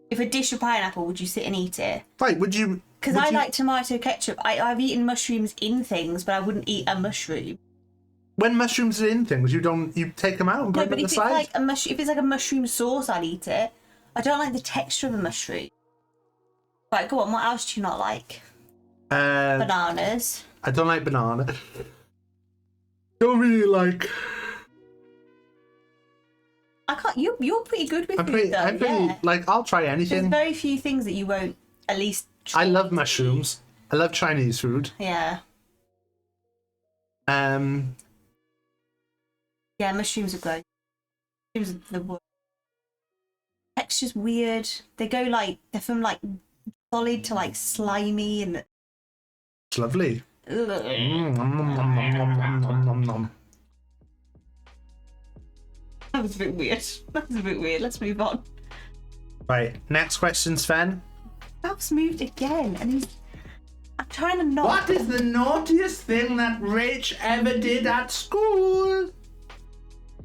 If a dish of pineapple, would you sit and eat it? Right, would you... Because I like tomato ketchup. I've eaten mushrooms in things, but I wouldn't eat a mushroom. When mushrooms are in things, you take them out and put No, them but at if the it's side. like a mushroom, if it's like a mushroom sauce, I'll eat it. I don't like the texture of a mushroom. Right, go on. What else do you not like? Bananas. I don't like banana. Don't really like. I can't. You're pretty good with food, though. I'm pretty Yeah. like. I'll try There's anything. very few things that you won't at least try. I love mushrooms. I love Chinese food. Yeah. Yeah, mushrooms are great. Mushrooms are the worst. Texture's weird. They go like, they're from like solid to like slimy and. It's lovely. Ugh. Nom, nom, nom, nom, nom, nom, nom, nom. That was a bit weird. That was a bit weird. Let's move on. Right, next question, Sven. Ralph's moved again and he's. I'm trying to not. What is the naughtiest thing that Rach ever did at school?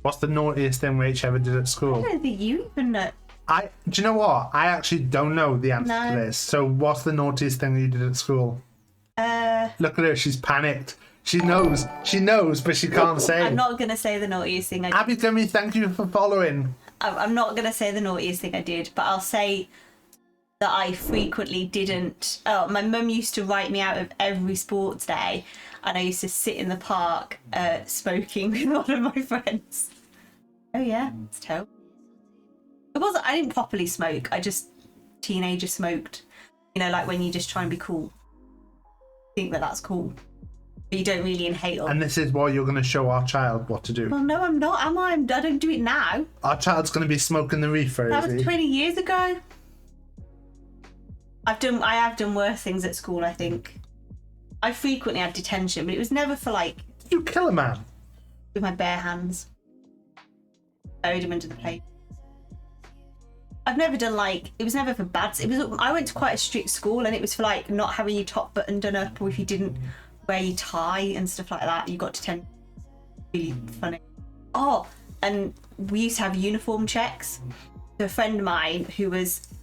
What's the naughtiest thing Rach ever did at I school? don't think you even know. Do you know what? I actually don't know the answer No. to this. So what's the naughtiest thing you did at school? Look at her, she's panicked. She knows, but she can't say. I'm not going to say the naughtiest thing I did. Abby Dummy, thank you for following. I'm not going to say the naughtiest thing I did, but I'll say that I frequently didn't. Oh, my mum used to write me out of every sports day, and I used to sit in the park smoking with one of my friends. Oh yeah, it's terrible. I didn't properly smoke. I just teenager smoked. You know, like when you just try and be cool. Think that that's cool. But you don't really inhale. And this is what you're going to show our child what to do. Well, no, I'm not. Am I? I don't do it now. Our child's going to be smoking the reefer, That is was he? 20 years ago. I have done worse things at school, I think. I frequently had detention, but it was never for like Did you kill a man? with my bare hands. Buried him under the plate. I've never done like, it was never for bad. I went to quite a strict school and it was for like not having your top button done up, or if you didn't wear your tie and stuff like that, you got detention. Really funny. Oh, and we used to have uniform checks. So a friend of mine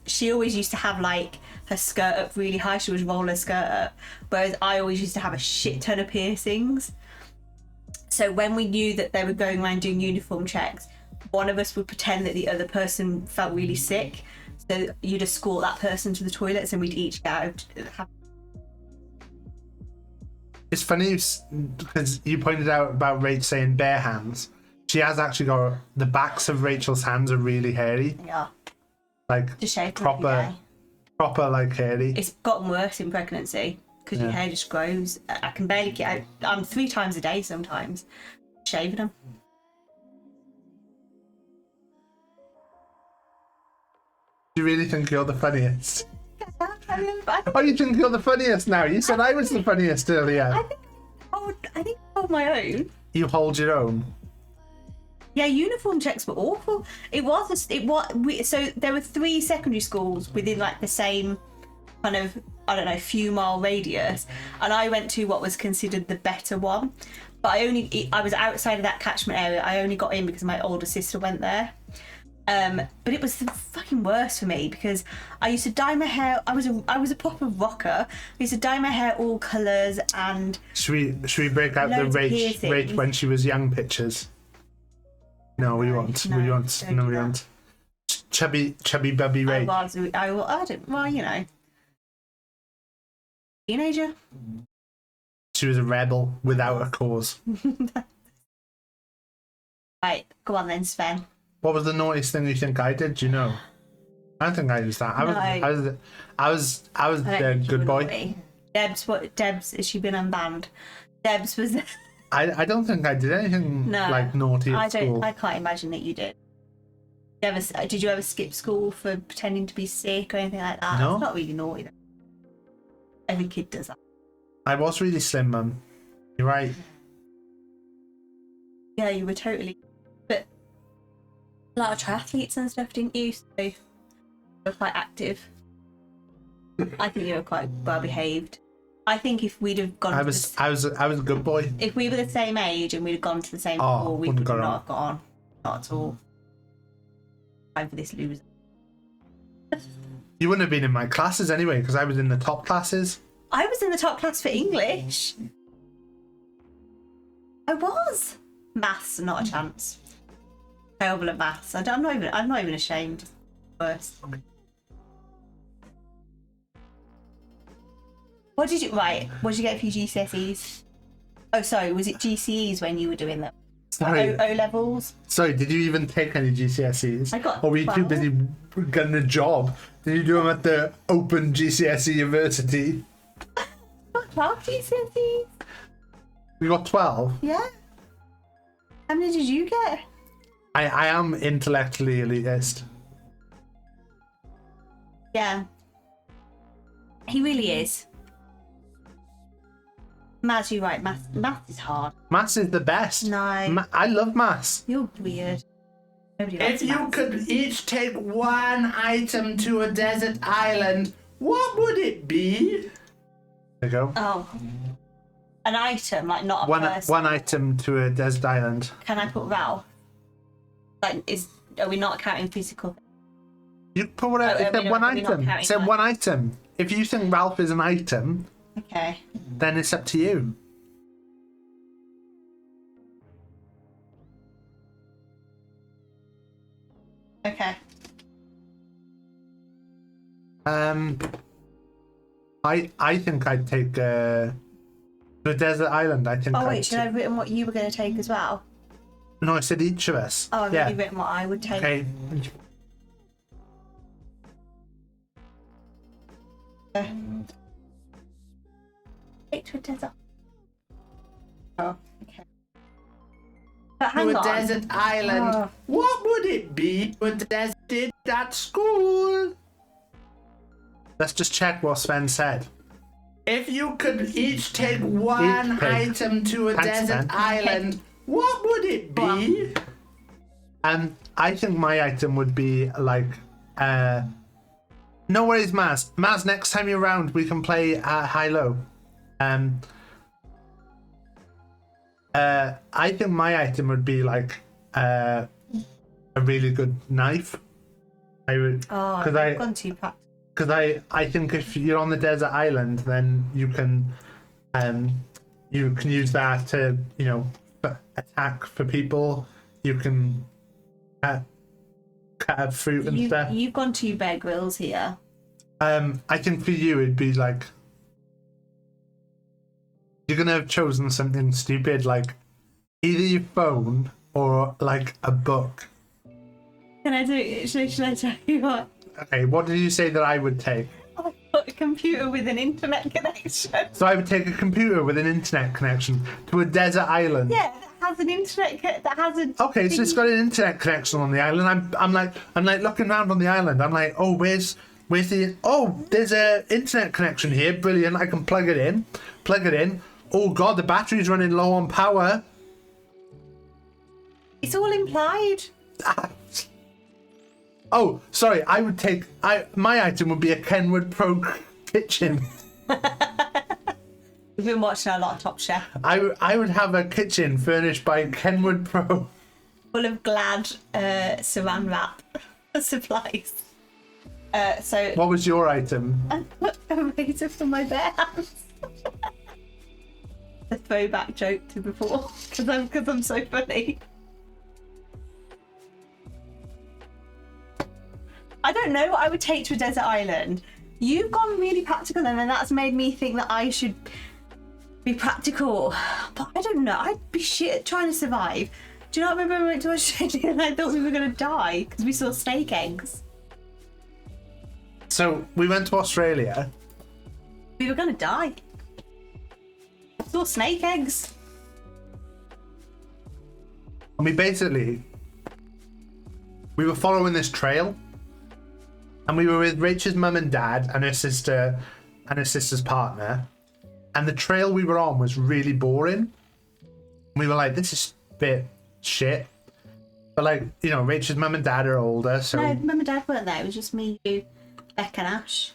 she always used to have like her skirt up really high. She was roll her skirt up, whereas I always used to have a shit ton of piercings. So when we knew that they were going around doing uniform checks, one of us would pretend that the other person felt really sick. So you'd escort that person to the toilets and we'd each go out. It's funny because you pointed out about Rach saying bare hands. She has actually got the backs of Rachel's hands are really hairy. Yeah. Like To shave them every day. proper like hairy. It's gotten worse in pregnancy because your hair just grows. I can barely get out. I'm 3 times a day sometimes shaving them. Do you really think you're the funniest? I Oh, you think you're the funniest now? You said I was the funniest earlier. think I hold my own. You hold your own. Yeah, uniform checks were awful. So there were 3 secondary schools within like the same kind of, I don't know, few mile radius, and I went to what was considered the better one. But I was outside of that catchment area. I only got in because my older sister went there. But it was the fucking worst for me because I used to dye my hair. I was a proper rocker. I used to dye my hair all colours and. Should we break out the Loads of Rach piercings. when she was young pictures? No, we want. don't do We that. want. Chubby bubby Rach. I didn't. Well, you know, teenager. She was a rebel without a cause. Right, go on then, Sven. What was the naughtiest thing you think I did? Do you know? I don't think I was that. I was I don't the think you good were boy. naughty. Debs, has she been unbanned? Debs was. I don't think I did anything No, like naughty at school. I can't imagine that you did. Did you ever skip school for pretending to be sick or anything like that? No. It's not really naughty though. Every kid does that. I was really slim, Mum. You're right. Yeah, you were totally. But a lot of triathletes and stuff, didn't you? So you were quite active. I think you were quite well behaved. I think if we'd have gone, I was a good boy. if we were the same age and we'd have gone to the same school, we wouldn't would have not got have got on. Not at all. Time for this loser. You wouldn't have been in my classes anyway, because I was in the top classes. I was in the top class for English. I was. Maths, not a chance. Terrible at maths. I'm not even ashamed. Worse. What did you get for your GCSEs? Oh, sorry, was it GCEs when you were doing them? Sorry. O levels? Sorry, did you even take any GCSEs? I got Or were you too 12. busy getting a job? Did you do them at the Open GCSE University? I got 12 GCSEs. We got 12. Yeah. How many did you get? I am intellectually elitist. Yeah. He really is. Maz, you're right. Math is hard. Maths is the best. No. I love maths. You're weird. Nobody likes If you maths. could each take one item to a desert island, what would it be? There you go. Oh. An item, like not a person. One item to a desert island. Can I put Ralph? Like, are we not counting physical? You put whatever. It said one item. It said one item. If you think Ralph is an item, Okay. then it's up to you. Okay. I think I'd take the desert island. I think. Oh wait, I'd should I have written what you were going to take as well? No, I said each of us. Oh, I've yeah. already written what I would take. Okay. Take to a desert. Oh, okay. But hang To a on. desert island, Oh. what would it be? A desert at school? Let's just check what Sven said. If you could each take one Each take. item to a Thanks, desert Sven. island, what would it be? I think my item would be like, no worries, Maz. Maz, next time you're around, we can play high-low. I think my item would be like a really good knife. I would, Oh, because I've gone too practical. Because I think if you're on the desert island, then you can use that to, you know, attack for people. You can cut up fruit and stuff. You've gone too Bear Grylls here. I think for you it'd be like you're gonna have chosen something stupid, like either your phone or like a book. Can I do it? Should I tell you what? Okay, what did you say that I would take? I got a computer with an internet connection. So I would take a computer with an internet connection to a desert island. Yeah, that has an internet that has a. Okay, so it's got an internet connection on the island. I'm like looking around on the island. I'm like, oh, where's the? Oh, there's a internet connection here. Brilliant. I can plug it in. Oh God, the battery's running low on power. It's all implied. Oh, sorry. I would take. My item would be a Kenwood Pro kitchen. We've been watching a lot of Top Chef. I would have a kitchen furnished by Kenwood Pro. Full of Glad saran wrap supplies. So What was your item? I put a razor for my bare hands. A throwback joke to before, because I'm so funny. I don't know what I would take to a desert island. You've gone really practical, and then that's made me think that I should be practical. But I don't know. I'd be shit at trying to survive. Do you not remember when we went to Australia and I thought we were going to die because we saw snake eggs? So we went to Australia. We were going to die. Saw snake eggs. And we were following this trail. And we were with Rachel's mum and dad and her sister and her sister's partner. And the trail we were on was really boring. We were like, this is a bit shit. But like, you know, Rachel's mum and dad are older, so... No, mum and dad weren't there. It was just me, you, Beck and Ash.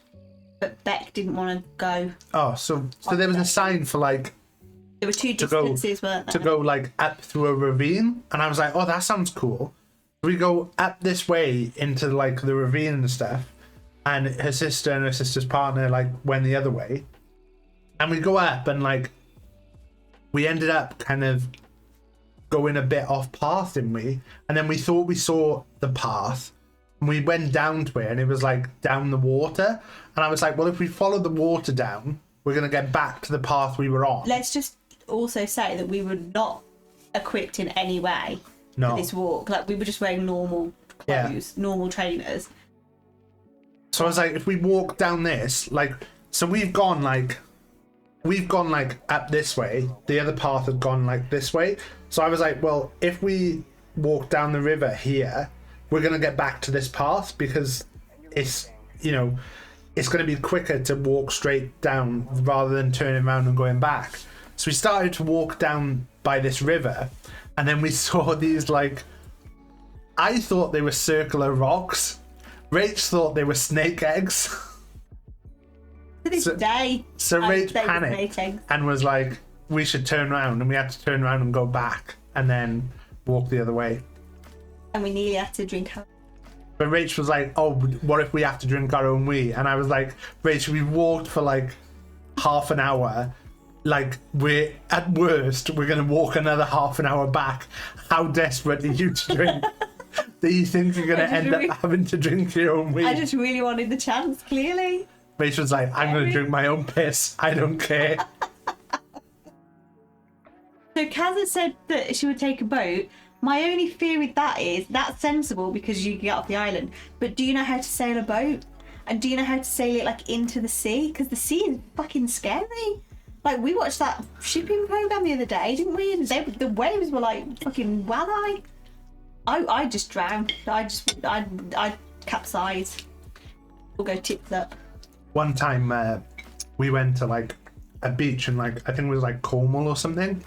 But Beck didn't want to go. Oh, so there was a sign for like... There were two to go, distances, weren't there? to go like up through a ravine. And I was like, oh, that sounds cool. We go up this way into like the ravine and stuff. And her sister and her sister's partner like went the other way. And we go up and like we ended up kind of going a bit off path, didn't we? And then we thought we saw the path, and we went down to it, and it was like down the water. And I was like, well, if we follow the water down, we're gonna get back to the path we were on. Let's just also say that we were not equipped in any way for this walk. Like, we were just wearing normal clothes, normal trainers. So I was like, if we walk down this, like, so we've gone like up this way. The other path had gone like this way. So I was like, well, if we walk down the river here, we're gonna get back to this path because it's, you know, it's gonna be quicker to walk straight down rather than turning around and going back. So we started to walk down by this river, and then we saw these, like, I thought they were circular rocks. Rach thought they were snake eggs. To this day. So Rach panicked and was like, we should turn around, and we had to turn around and go back and then walk the other way. And we nearly had to drink our... But Rach was like, oh, what if we have to drink our own wee? And I was like, Rach, we walked for like half an hour. Like, we're at worst, we're going to walk another half an hour back. How desperate are you to drink? Do you think you're going to end up having to drink your own wee? I just really wanted the chance, clearly. Rach was like, I'm going to drink my own piss. I don't care. So Kaz had said that she would take a boat. My only fear with that is, that's sensible because you can get off the island. But do you know how to sail a boat? And do you know how to sail it, like, into the sea? Because the sea is fucking scary. Like, we watched that shipping program the other day, didn't we? And the waves were like fucking walleye. I just drowned. I capsized. We'll go tits up. One time we went to like a beach in, like, I think it was like Cornwall or something.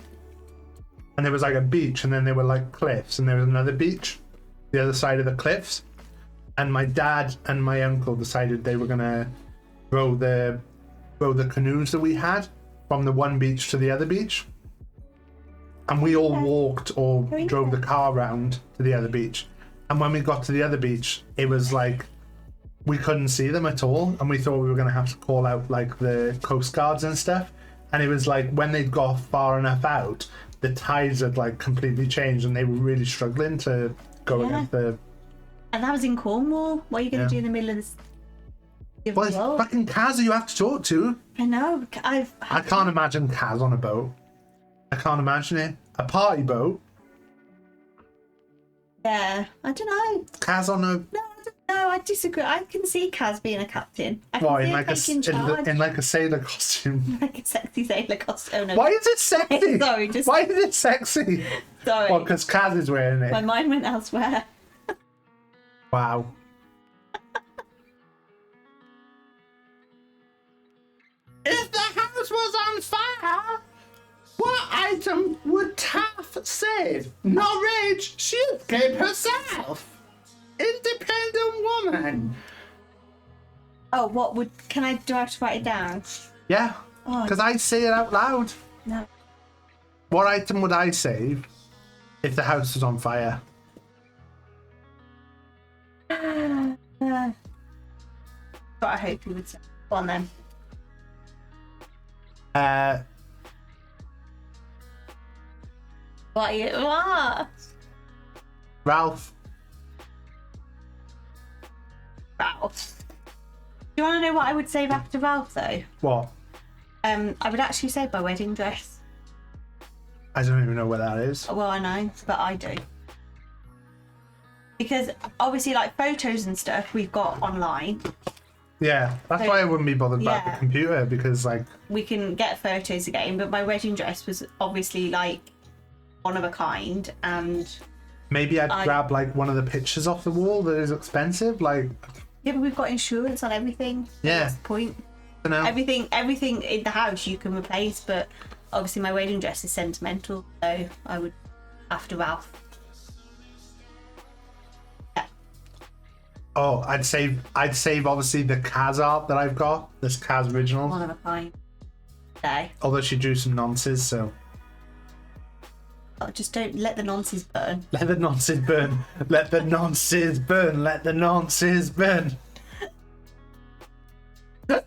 And there was like a beach, and then there were like cliffs, and there was another beach the other side of the cliffs. And my dad and my uncle decided they were gonna row the canoes that we had from the one beach to the other beach. And we all walked or drove the car around to the other beach. And when we got to the other beach, it was like we couldn't see them at all, and we thought we were going to have to call out like the coast guards and stuff. And it was like when they got far enough out, the tides had like completely changed, and they were really struggling to go against the... And that was in Cornwall. What are you going to do in the middle of this? Well, it's fucking Kaz you have to talk to. I know. I can't imagine Kaz on a boat. I can't imagine it. A party boat. Yeah, I don't know. Kaz on a... No, I don't know. I disagree. I can see Kaz being a captain. What, in like a sailor costume? Like a sexy sailor costume. Oh, no. Why is it sexy? Sorry, just... Why is it sexy? Sorry. Well, because Kaz is wearing it. My mind went elsewhere. Wow. If the house was on fire, what item would Taff save? Not Rach, she escaped herself. Independent woman. Oh, what would... do I have to write it down? Yeah, because I say it out loud. No. What item would I save if the house was on fire? What I hope you would say. Go on then. What? Ralph. Ralph. Do you want to know what I would save after Ralph though? What? I would actually save my wedding dress. I don't even know what that is. Well, I know, but I do. Because obviously, like, photos and stuff we've got online. Yeah, that's why I wouldn't be bothered about the computer, because, like... We can get photos again, but my wedding dress was obviously, like, one of a kind, and... Maybe I'd grab, like, one of the pictures off the wall that is expensive, like... Yeah, but we've got insurance on everything. Yeah. That's the point. I know. Everything in the house you can replace, but obviously my wedding dress is sentimental, so I would after Ralph. Yeah. Oh, I'd save obviously the Kaz art that I've got, this Kaz original. One of a kind. Okay. Although she drew some nonsense, so... Oh, just don't let the nonsense burn. Let the nonsense burn. Let the nonsense burn. Let the nonsense burn.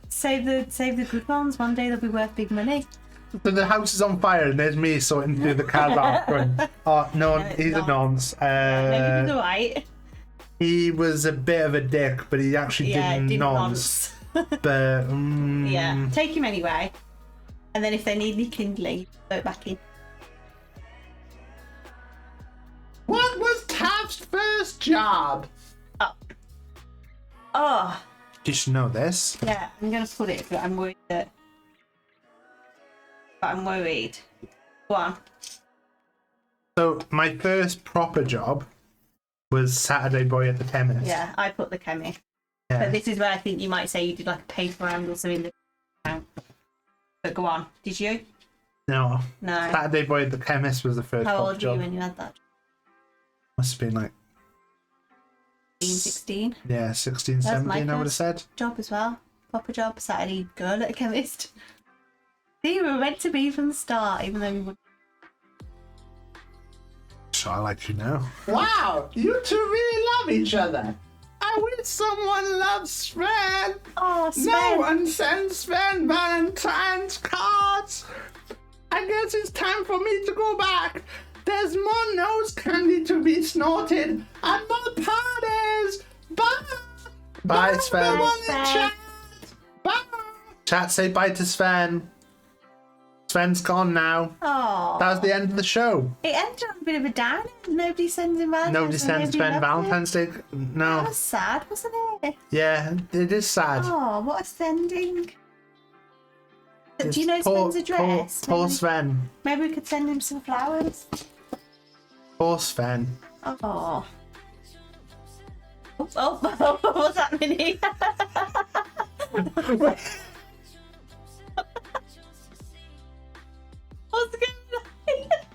Save the good ones. One day they'll be worth big money. So the house is on fire and there's me sorting through the cars out going, oh, no, he's a nonce. No, he was alright. He was a bit of a dick, but he actually didn't nonce. But, yeah, take him anyway. And then if they need any kindling, throw it back in. What was Taff's first job? Oh. You should know this. Yeah, I'm going to put it, but I'm worried that... But I'm worried. Go on. So, my first proper job was Saturday boy at the chemist. Yeah, I put the chemist. Yeah. But this is where I think you might say you did like a paper round or something in the... But go on. Did you? No. No. Saturday boy at the chemist was the first How proper old were job. you when you had that? Must have been like 16? Yeah, 16, That's 17, my I would have first said. job as well. Proper job, Saturday girl at a chemist. See, we were meant to be from the start, even though we wouldn't. So I like you now. Wow, you two really love each other. I wish someone loved Sven. Oh, Sven. No one sends Sven Valentine's cards. I guess it's time for me to go back. There's more nose candy to be snorted and more parties. Bye. Bye, Sven. Everyone in Sven. chat. Bye. Chat, say bye to Sven. Sven's gone now. Oh. That was the end of the show. It ended on a bit of a downer. Nobody sends him Valentine's. Nobody sends Sven loved it. Valentine's Day. That No. was sad, wasn't it? Yeah, it is sad. Oh, what a sending. Do you know Poor- Sven's address? Poor Maybe- Sven. Maybe we could send him some flowers. Poor Sven. Oh. Oh, what's happening? What's going on?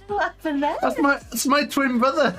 What happened there? That's my twin brother.